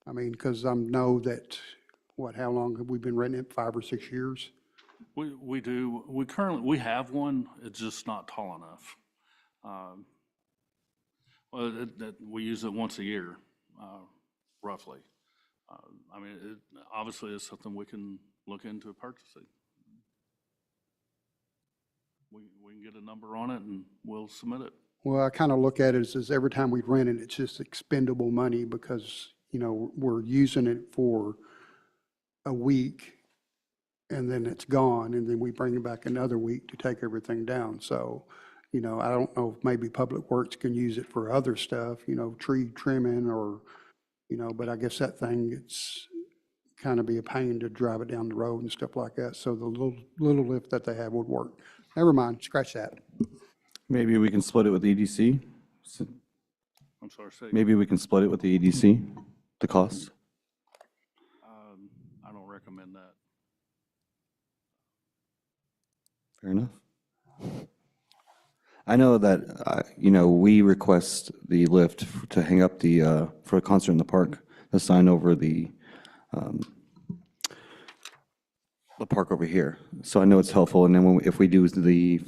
I mean, because I know that, how long have we been renting it? 5 or 6 years? We do. We have one. It's just not tall enough. Well, we use it once a year, roughly. I mean, it obviously is something we can look into purchasing. We can get a number on it and we'll submit it. Well, I kind of look at it as every time we rent it, it's just expendable money because, we're using it for a week and then it's gone, and then we bring it back another week to take everything down. So, I don't know if maybe Public Works can use it for other stuff, tree trimming or, but I guess that thing, it's kind of be a pain to drive it down the road and stuff like that. So the little lift that they have would work. Never mind, scratch that. Maybe we can split it with EDC? I'm sorry, say. Maybe we can split it with the EDC, the cost? I don't recommend that. Fair enough. I know that, we request the lift to hang up for a concert in the park, the sign over the park over here. So I know it's helpful, and then if we do the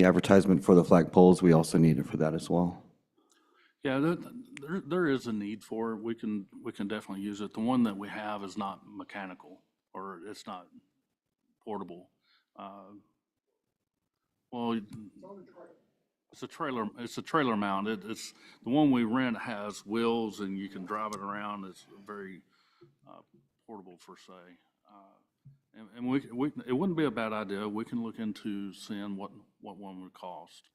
advertisement for the flagpoles, we also need it for that as well. Yeah, there is a need for it. We can definitely use it. The one that we have is not mechanical, or it's not portable. Well, it's a trailer mount. It's the one we rent has wheels and you can drive it around. It's very portable per se. And it wouldn't be a bad idea. We can look into seeing what one would cost.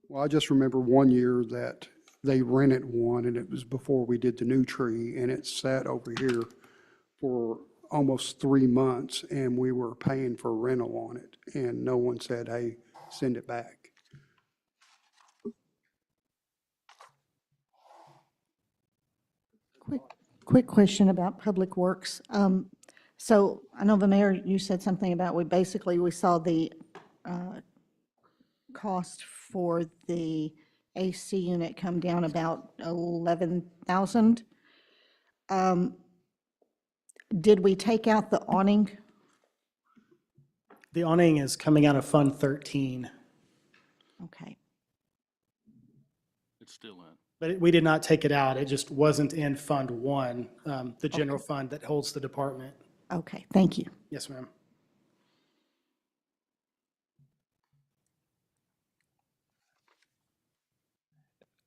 Well, I just remember one year that they rented one, and it was before we did the new tree, and it sat over here for almost 3 months, and we were paying for rental on it, and no one said, hey, send it back. Quick question about Public Works. So I know the mayor, you said something about we saw the cost for the AC unit come down about 11,000. Did we take out the awning? The awning is coming out of Fund 13, Okay. It's still in. but we did not take it out. It just wasn't in Fund 1, the general fund that holds the department. Okay, thank you. Yes, ma'am.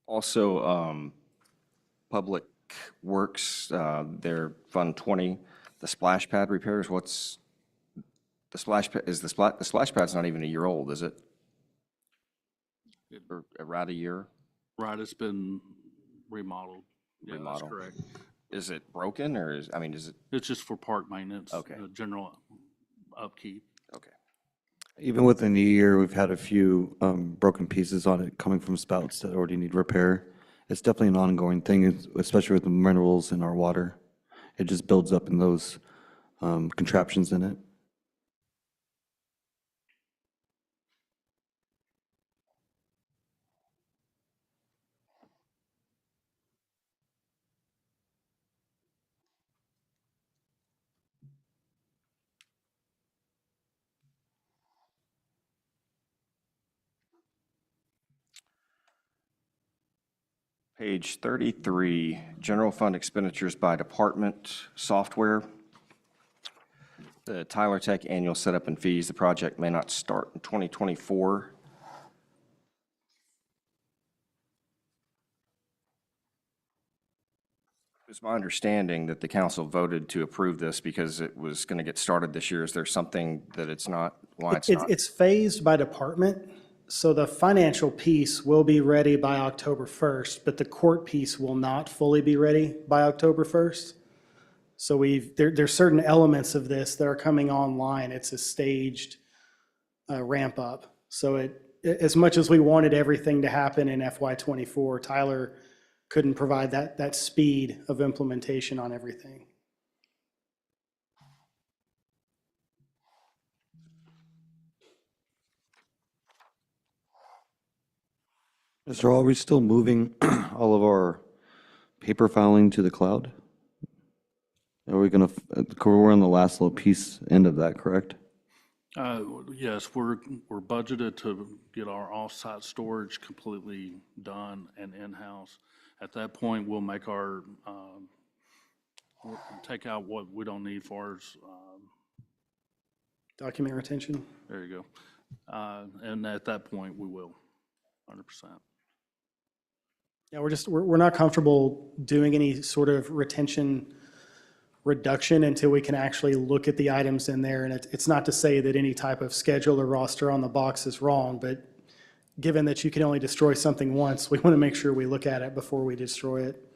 Also, Public Works, their Fund 20, the splash pad repairs, what's, the splash pad, the splash pad's not even a year old, is it? Or around a year? Right, it's been remodeled. Yeah, that's Remodeled. correct. Is it broken, or is, I mean, is it, It's just for park maintenance. Okay. General upkeep. okay. Even within the year, we've had a few broken pieces on it coming from spouts that already need repair. It's definitely an ongoing thing, especially with the minerals in our water. It just builds up in those contraptions in it. Page 33, general fund expenditures by department, software. The Tyler Tech annual setup and fees, the project may not start in 2024. It's my understanding that the council voted to approve this because it was going to get started this year. Is there something that it's not, why it's not? It's phased by department, so the financial piece will be ready by October 1st, but the court piece will not fully be ready by October 1st. So there's certain elements of this that are coming online. It's a staged ramp up. So as much as we wanted everything to happen in FY '24, Tyler couldn't provide that speed of implementation on everything. Mr. Hall, are we still moving all of our paper filing to the cloud? Are we going to, we're on the last little piece end of that, correct? Yes, we're budgeted to get our off-site storage completely done and in-house. At that point, we'll make we'll take out what we don't need for us. Document retention? There you go. And at that point, we will, 100%. Yeah, we're not comfortable doing any sort of retention reduction until we can actually look at the items in there. And it's not to say that any type of schedule or roster on the box is wrong, but given that you can only destroy something once, we want to make sure we look at it before we destroy it.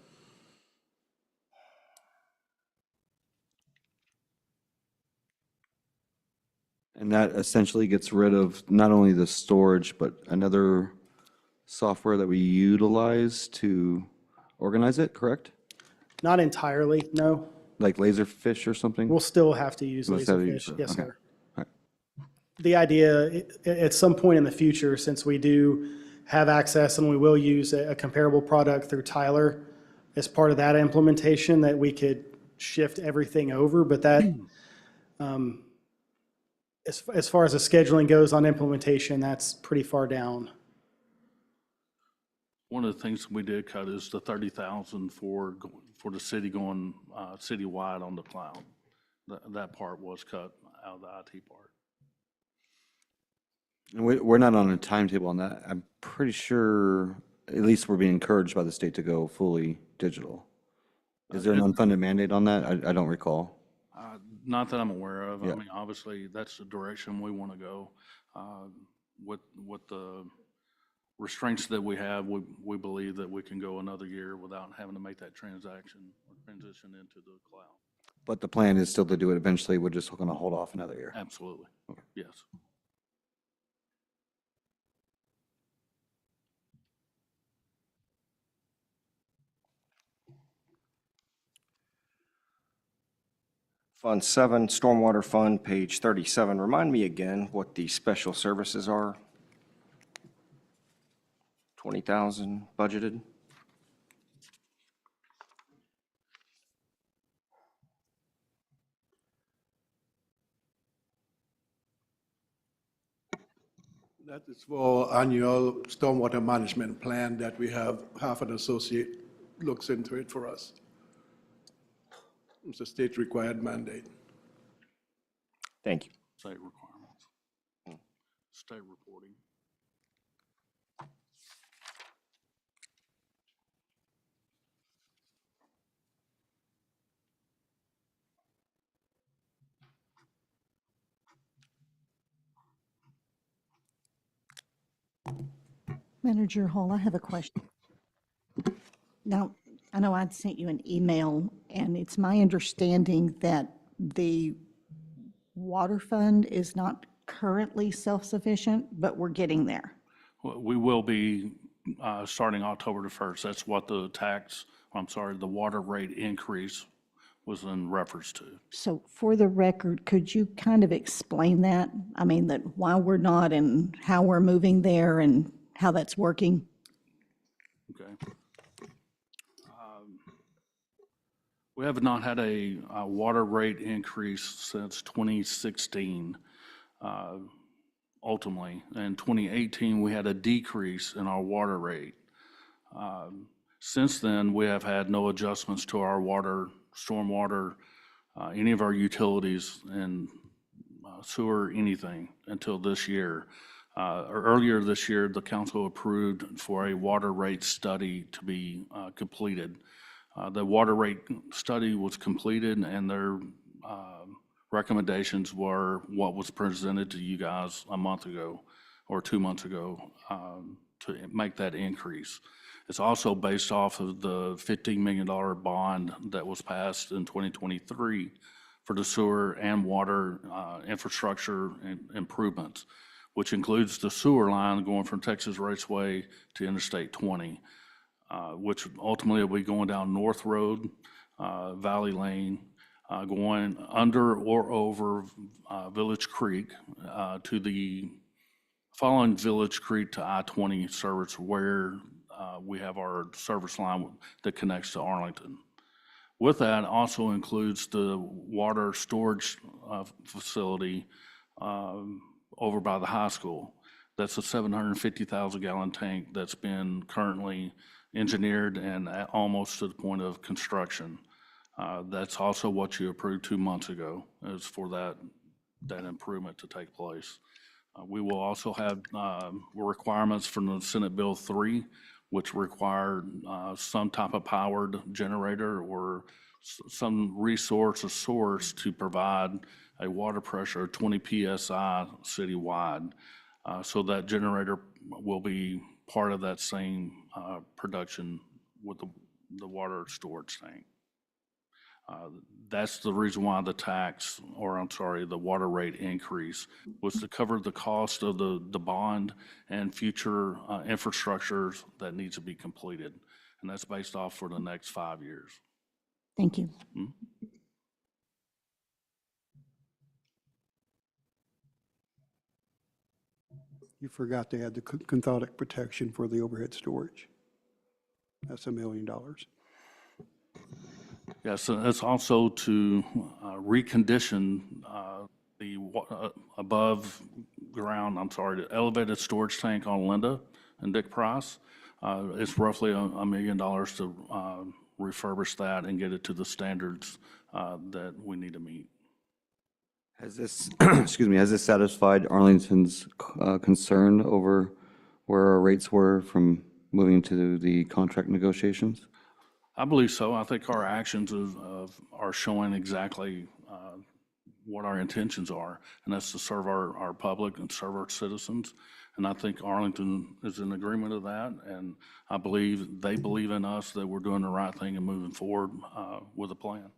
And that essentially gets rid of not only the storage, but another software that we utilize to organize it, correct? Not entirely, no. Like Laserfish or something? We'll still have to use We'll still use Laserfish. it, Yes, okay. sir. All right. The idea, at some point in the future, since we do have access and we will use a comparable product through Tyler as part of that implementation, that we could shift everything over, but that, as far as the scheduling goes on implementation, that's pretty far down. One of the things we did cut is the 30,000 for the city going citywide on the cloud. That part was cut out of the IT part. And we're not on a timetable on that. I'm pretty sure, at least we're being encouraged by the state to go fully digital. Is there an unfunded mandate on that? I don't recall. Not that I'm aware of. Yeah. I mean, obviously, that's the direction we want to go. With the restraints that we have, we believe that we can go another year without having to make that transition into the cloud. But the plan is still to do it eventually. We're just going to hold off another year. Absolutely. Yes. Fund 7, Stormwater Fund, page 37. Remind me again what the special services are? 20,000 budgeted? That is for annual stormwater management plan that we have half an associate looks into it for us. It's a state required mandate. Thank you. State requirements. State reporting. Manager Hall, I have a question. Now, I know I'd sent you an email, and it's my understanding that the water fund is not currently self-sufficient, but we're getting there. We will be starting October the 1st. That's what the the water rate increase was in reference to. So for the record, could you kind of explain that? I mean, that why we're not and how we're moving there and how that's working? Okay. We have not had a water rate increase since 2016, ultimately. In 2018, we had a decrease in our water rate. Since then, we have had no adjustments to our water, stormwater, any of our utilities, and sewer, anything, until this year. Earlier this year, the council approved for a water rate study to be completed. The water rate study was completed, and their recommendations were what was presented to you guys a month ago or 2 months ago to make that increase. It's also based off of the $15 million bond that was passed in 2023 for the sewer and water infrastructure improvements, which includes the sewer line going from Texas Raceway to Interstate 20. Which ultimately will be going down North Road, Valley Lane, going under or over Village Creek to the following Village Creek to I-20 service where we have our service line that connects to Arlington. With that also includes the water storage facility over by the high school. That's a 750,000 gallon tank that's been currently engineered and almost to the point of construction. That's also what you approved 2 months ago, is for that improvement to take place. We will also have requirements from the Senate Bill 3, which require some type of powered generator or some resource or source to provide a water pressure of 20 PSI citywide. So that generator will be part of that same production with the water storage tank. That's the reason why the water rate increase was to cover the cost of the bond and future infrastructures that needs to be completed. And that's based off for the next 5 years. Thank you. You forgot to add the cathodic protection for the overhead storage. That's $1 million. Yes, so it's also to recondition the the elevated storage tank on Linda and Dick Price. It's roughly $1 million to refurbish that and get it to the standards that we need to meet. Has this, excuse me, has this satisfied Arlington's concern over where our rates were from moving to the contract negotiations? I believe so. I think our actions are showing exactly what our intentions are, and that's to serve our public and serve our citizens. And I think Arlington is in agreement of that, and I believe they believe in us that we're doing the right thing and moving forward with a plan.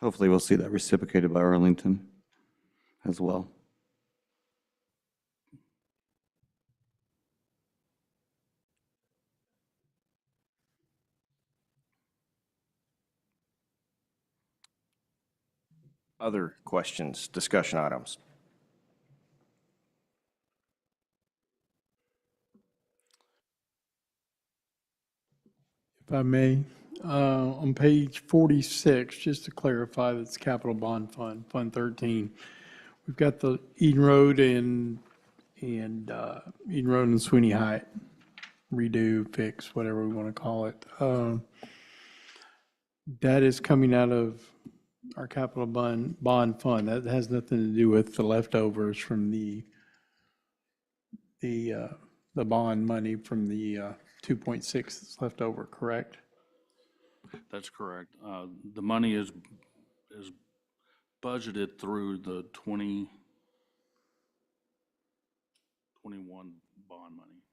Hopefully we'll see that reciprocated by Arlington as well. Other questions, discussion items? If I may, on page 46, just to clarify, that's Capital Bond Fund, Fund 13. We've got the Eden Road and Sweeney Height, redo, fix, whatever we want to call it. That is coming out of our capital bond fund. That has nothing to do with the leftovers from the bond money from the 2.6 that's left over, correct? That's correct. The money is budgeted through the 2021 bond money.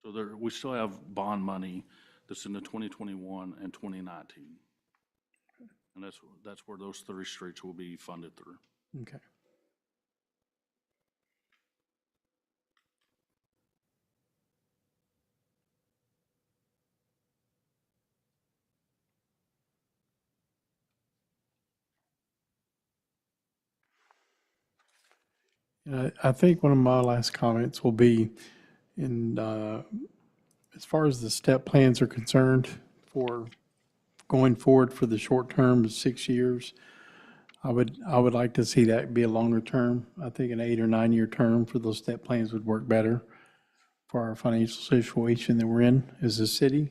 So there, we still have bond money that's in the 2021 and 2019. And that's where those 3 streets will be funded through. Okay. And I think one of my last comments will be in, as far as the step plans are concerned for going forward for the short term of 6 years, I would like to see that be a longer term. I think an 8 or 9 year term for those step plans would work better for our financial situation that we're in as a city.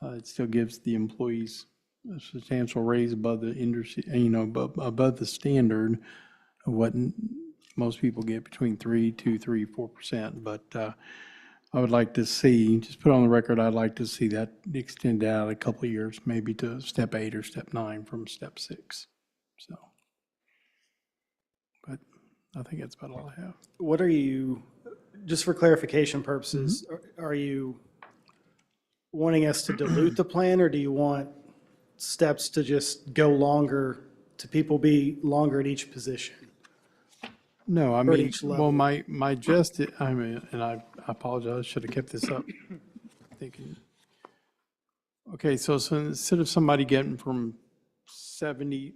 It still gives the employees a substantial raise above the industry, above the standard of what most people get, between 4%. But I would like to see, just put on the record, I'd like to see that extend out a couple of years, maybe to step 8 or step 9 from step 6. So, but I think that's about all I have. What are you, just for clarification purposes, are you wanting us to dilute the plan, or do you want steps to just go longer, to people be longer at each position? No, I Or at mean, each level? well, my jest, I mean, and I apologize, should have kept this up. Thinking. Okay, so instead of somebody getting from 70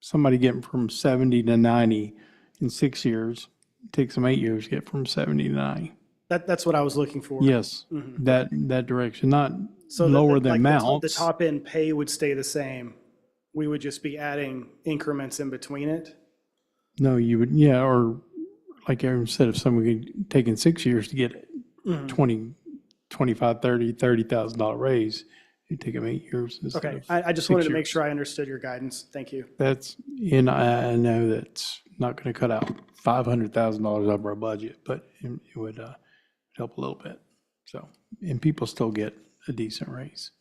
to 90 in 6 years, it takes them 8 years to get from 70 to 90. That's what I was looking for. Yes, that direction, not So that lower the like amounts. the top end pay would stay the same. We would just be adding increments in between it. No, you would, yeah, or like instead of somebody taking 6 years to get 20, 25, 30,000 raise, you take them 8 years instead Okay, of I just 6 wanted to make years. sure I understood your guidance. Thank you. That's, and I know that's not going to cut out $500,000 over our budget, but it would help a little bit. So, and people still get a decent raise.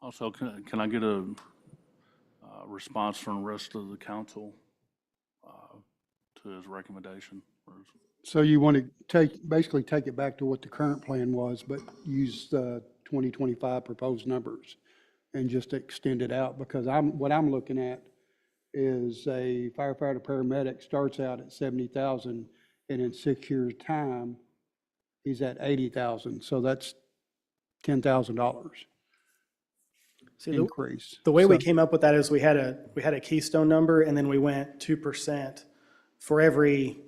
Also, can I get a response from the rest of the council to his recommendation? So you want to basically take it back to what the current plan was, but use the 2025 proposed numbers and just extend it out? Because what I'm looking at is a firefighter paramedic starts out at 70,000, and in 6 years' time, he's at 80,000. So that's $10,000 See, increase. the way we So- came up with that is we had a keystone number, and then we went 2% for every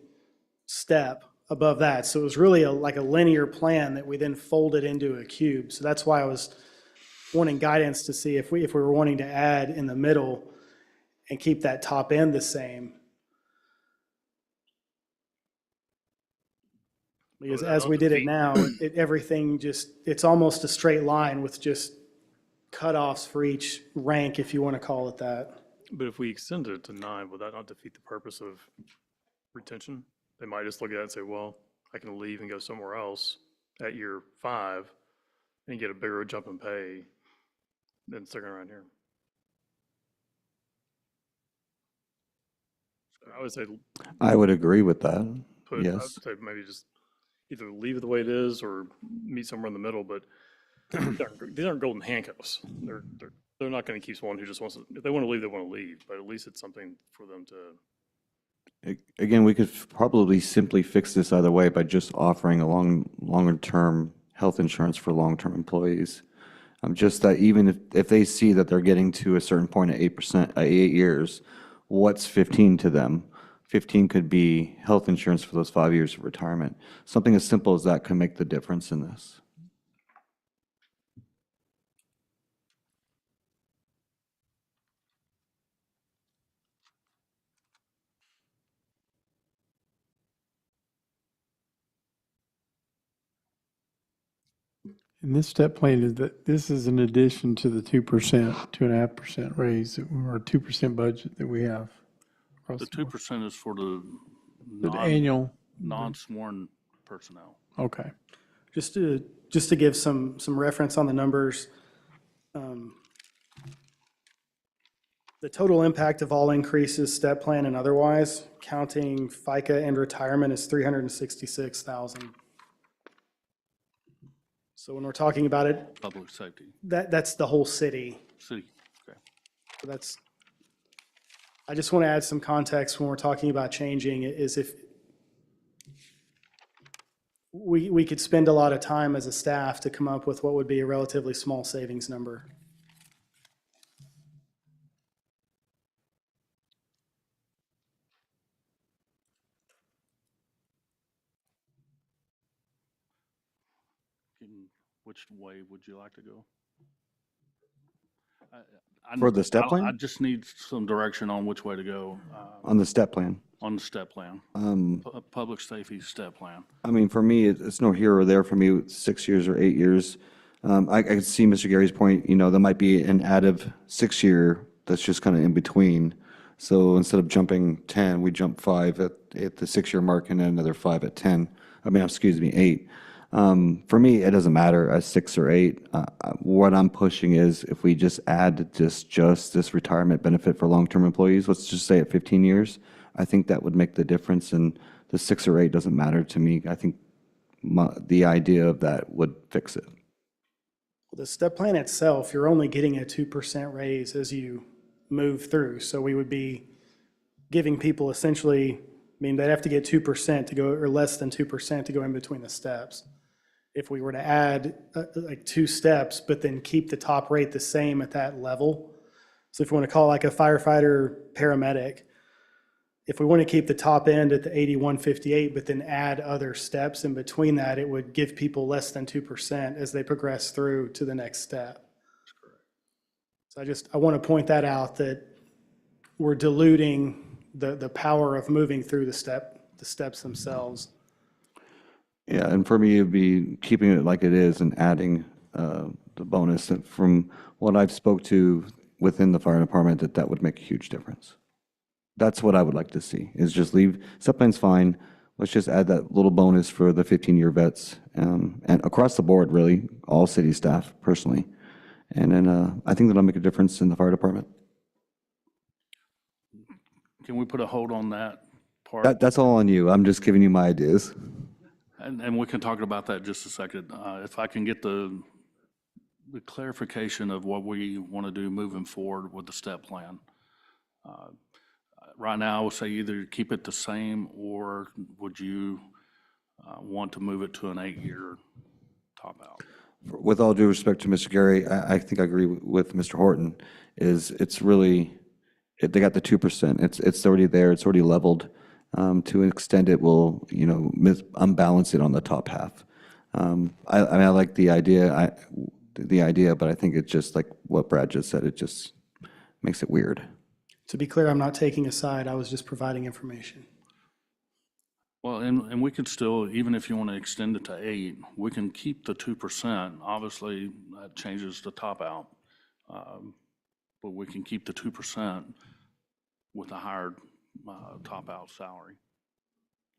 step above that. So it was really like a linear plan that we then folded into a cube. So that's why I was wanting guidance to see if we were wanting to add in the middle and keep that top end the same. Because Well, as we did it now, everything just, it's almost a straight line with just cutoffs for each rank, if you want to call it that. But if we extend it to 9, would that not defeat the purpose of retention? They might just look at it and say, well, I can leave and go somewhere else at year 5 and get a bigger jump in pay than sticking around here. So I would say I would agree with that. I would Yes. say maybe just either leave it the way it is or meet somewhere in the middle, but these aren't golden handcuffs. They're not going to keep someone who just wants to, if they want to leave, they want to leave, but at least it's something for them to. Again, we could probably simply fix this either way by just offering a longer-term health insurance for long-term employees. Just that even if they see that they're getting to a certain point at 8%, 8 years, what's 15 to them? 15 could be health insurance for those 5 years of retirement. Something as simple as that can make the difference in this. And this step plan is that this is in addition to the 2%, 2.5% raise, or 2% budget that we have. across The board. 2% is for the The annual, non-sworn personnel. okay. Just to give some reference on the numbers, the total impact of all increases, step plan and otherwise, counting FICA and retirement, is $366,000. So when we're talking about it, Public safety, that's the whole city. city, okay. So that's, I just want to add some context when we're talking about changing, is if we could spend a lot of time as a staff to come up with what would be a relatively small savings number. Which way would you like to go? For the step plan? I just need some direction on which way to go On the step plan. on the step plan, public safety step plan. I mean, for me, it's no here or there for me, 6 years or 8 years. I can see Mr. Gary's point, there might be an additive 6-year that's just kind of in between. So instead of jumping 10, we jump 5 at the 6-year mark and then another 5 at 10. I mean, excuse me, 8. For me, it doesn't matter at 6 or 8. What I'm pushing is if we just add just this retirement benefit for long-term employees, let's just say at 15 years, I think that would make the difference. And the 6 or 8 doesn't matter to me. I think the idea of that would fix it. The step plan itself, you're only getting a 2% raise as you move through. So we would be giving people essentially, they'd have to get 2% to go, or less than 2% to go in between the steps. If we were to add like 2 steps, but then keep the top rate the same at that level. So if we want to call like a firefighter, paramedic, if we want to keep the top end at the 8158, but then add other steps in between that, it would give people less than 2% as they progress through to the next step. That's correct. So I want to point that out, that we're diluting the power of moving through the steps themselves. Yeah, and for me, it'd be keeping it like it is and adding the bonus. And from what I've spoke to within the fire department, that would make a huge difference. That's what I would like to see, is just leave, step plan's fine, let's just add that little bonus for the 15-year vets, and across the board, really, all city staff, personally. And then I think that'll make a difference in the fire department. Can we put a hold on that part? That's all on you, I'm just giving you my ideas. And we can talk about that in just a second. If I can get the clarification of what we want to do moving forward with the step plan. Right now, I would say either keep it the same, or would you want to move it to an 8-year top out? With all due respect to Mr. Gary, I think I agree with Mr. Horton, it's really, they got the 2%. It's already there, it's already leveled. To extend it will, unbalance it on the top half. I like the idea, but I think it's just like what Brad just said, it just makes it weird. To be clear, I'm not taking a side, I was just providing information. Well, and we could still, even if you want to extend it to 8, we can keep the 2%. Obviously, that changes the top out. But we can keep the 2% with a higher top out salary.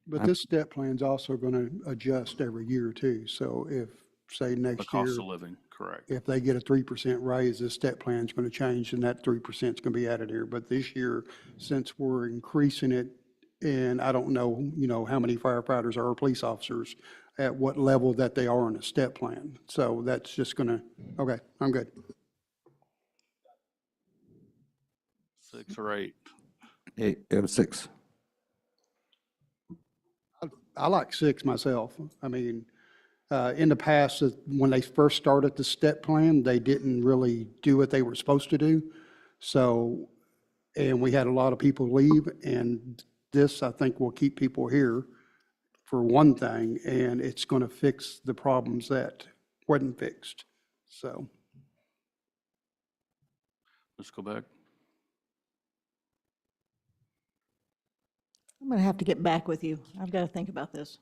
But this step plan's also going to adjust every year too. So if, say, The next year, cost of living, correct. if they get a 3% raise, this step plan's going to change and that 3% is going to be added here. But this year, since we're increasing it, and I don't know, how many firefighters or police officers at what level that they are on a step plan. So that's just going to, okay, I'm good. 6 or 8. 6. I like 6 myself. In the past, when they first started the step plan, they didn't really do what they were supposed to do. So, and we had a lot of people leave, and this, I think, will keep people here for one thing, and it's going to fix the problems that wasn't fixed. So, Let's go back. I'm going to have to get back with you. I've got to think about this.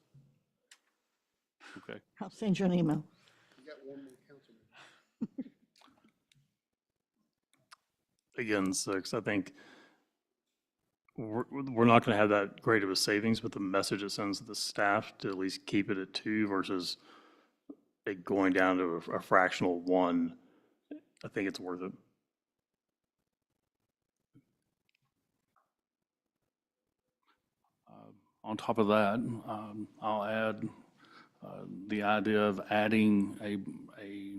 Okay. I'll send you an email. Again, 6, I think we're not going to have that great of a savings, but the message it sends to the staff to at least keep it at 2 versus it going down to a fractional 1, I think it's worth it. On top of that, I'll add the idea of adding a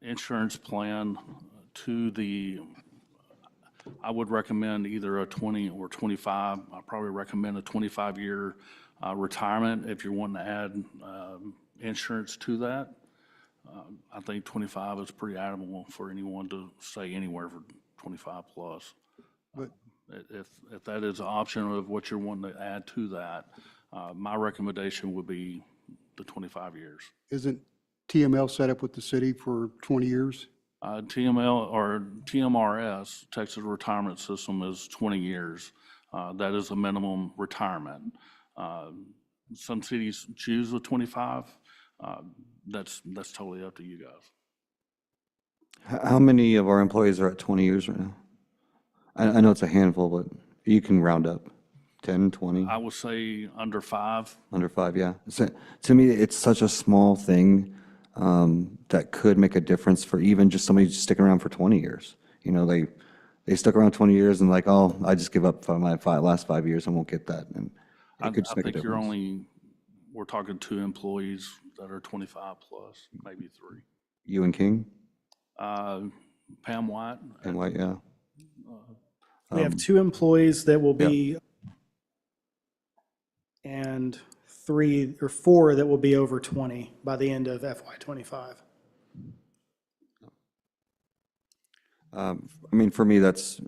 insurance plan to the, I would recommend either a 20 or 25. I probably recommend a 25-year retirement if you're wanting to add insurance to that. I think 25 is pretty admirable for anyone to stay anywhere for 25 plus. But If that is an option of what you're wanting to add to that, my recommendation would be the 25 years. isn't TML set up with the city for 20 years? TML or TMRS, Texas Retirement System, is 20 years. That is a minimum retirement. Some cities choose a 25. That's totally up to you guys. How many of our employees are at 20 years right now? I know it's a handful, but you can round up, 10, 20, I would say under 5. under 5, yeah. To me, it's such a small thing that could make a difference for even just somebody sticking around for 20 years. You know, they stuck around 20 years and like, oh, I just give up for my last 5 years, I won't get that. And it could just make a think you're difference. we're talking 2 employees that are 25 plus, maybe 3. You and King? Pam White. And White, yeah. We have 2 employees that will be, and 3 or 4 that will be over 20 by the end of FY '25. I mean, for me, that's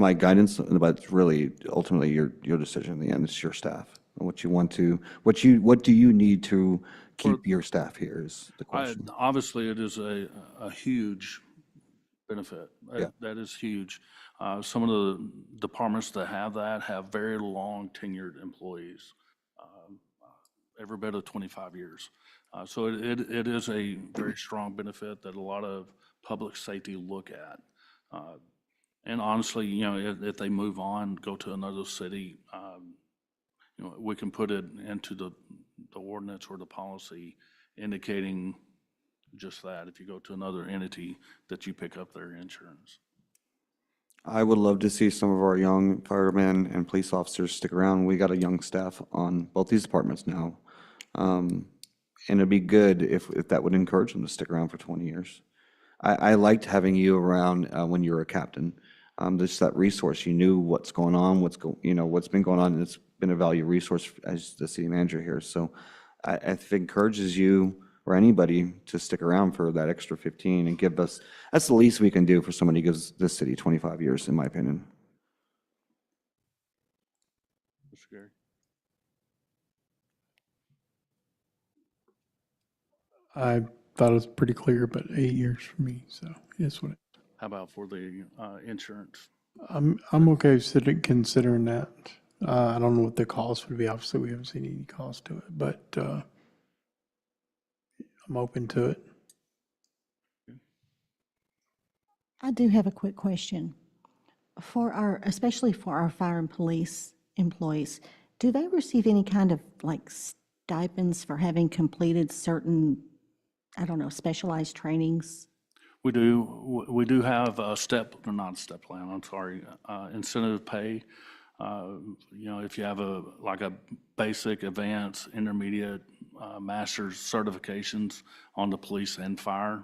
my guidance, but it's really ultimately your decision in the end. It's your staff. And what you want to, what do you need to keep your staff here is the question. Obviously, it is a huge benefit. Yeah. That is huge. Some of the departments that have that have very long tenured employees, every bit of 25 years. So it is a very strong benefit that a lot of public safety look at. And honestly, you know, if they move on, go to another city, you know, we can put it into the ordinance or the policy indicating just that, if you go to another entity, that you pick up their insurance. I would love to see some of our young firemen and police officers stick around. We got a young staff on both these departments now. And it'd be good if that would encourage them to stick around for 20 years. I liked having you around when you were a captain. Just that resource, you knew what's going on, what's been going on, and it's been a value resource as the city manager here. So if it encourages you or anybody to stick around for that extra 15 and give us, that's the least we can do for somebody who gives this city 25 years, in my opinion. Mr. Gary? I thought it was pretty clear, but 8 years for me, so it's what How about for the insurance? I'm okay with considering that. I don't know what the cost would be. Obviously, we haven't seen any cost to it, but I'm open to it. I do have a quick question. Especially for our fire and police employees, do they receive any kind of like stipends for having completed certain, I don't know, specialized trainings? We do have a not a step plan, I'm sorry, incentive pay. You know, if you have a basic, advanced, intermediate, master's certifications on the police and fire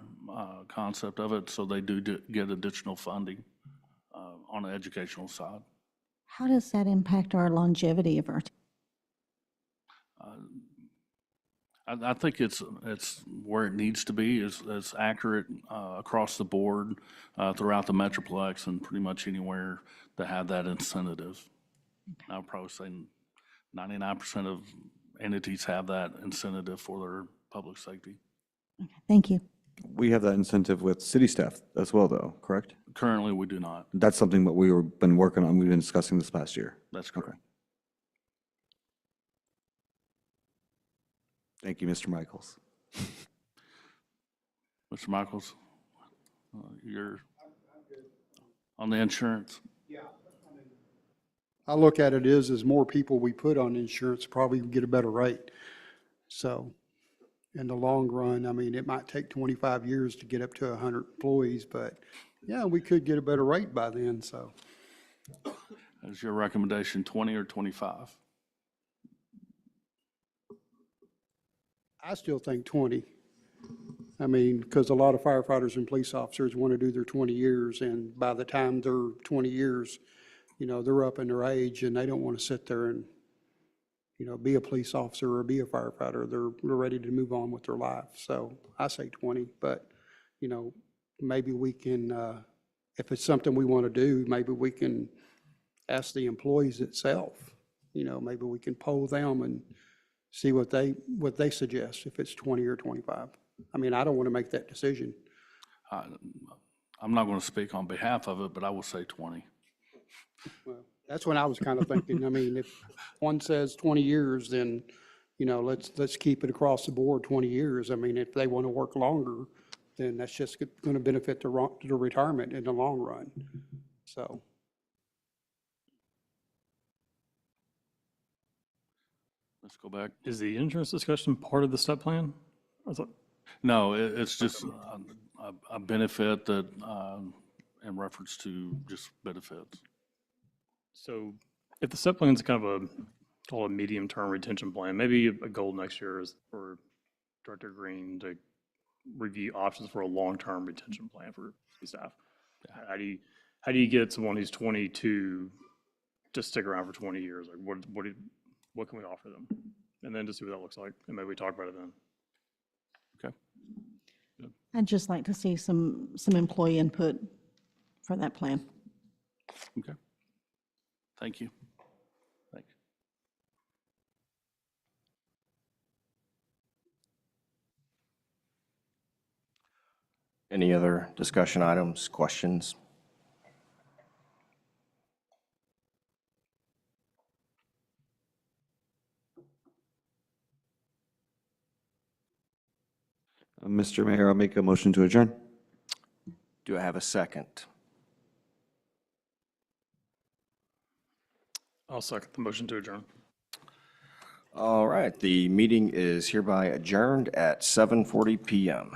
concept of it, so they do get additional funding on the educational side. How does that impact our longevity of our? I think it's where it needs to be, is accurate across the board throughout the Metroplex and pretty much anywhere that had that incentive. I would probably say 99% of entities have that incentive for their public safety. Thank you. We have that incentive with city staff as well, though, correct? Currently, we do not. That's something that been working on, we've been discussing this past year. That's correct. Thank you, Mr. Michaels. Mr. Michaels, you're on the insurance? I look at it as more people we put on insurance, probably get a better rate. So in the long run, I mean, it might take 25 years to get up to 100 employees, but yeah, we could get a better rate by then, so. Is your recommendation 20 or 25? I still think 20. I mean, because a lot of firefighters and police officers want to do their 20 years, and by the time they're 20 years, you know, they're up in their age, and they don't want to sit there and, you know, be a police officer or be a firefighter. They're ready to move on with their life. So I say 20, but, you know, maybe we can, if it's something we want to do, maybe we can ask the employees itself. You know, maybe we can poll them and see what they suggest, if it's 20 or 25. I mean, I don't want to make that decision. I'm not going to speak on behalf of it, but I will say 20. Well, that's what I was kind of thinking. I mean, if one says 20 years, then, you know, let's keep it across the board 20 years. I mean, if they want to work longer, then that's just going to benefit the retirement in the long run. So. Let's go back. Is the insurance discussion part of the step plan? I thought, No, it's just a benefit that, in reference to just benefits. so if the step plan is kind of call it a medium-term retention plan, maybe a goal next year is for Director Green to review options for a long-term retention plan for staff. How do you get someone who's 22 to stick around for 20 years? Like what can we offer them? And then to see what that looks like, and maybe we talk about it then. Okay. I'd just like to see some employee input for that plan. Okay. Thank you. Thank you. Any other discussion items, questions? Mr. Mayor, I'll make a motion to adjourn. Do I have a second? I'll second the motion to adjourn. All right, the meeting is hereby adjourned at 7:40 PM.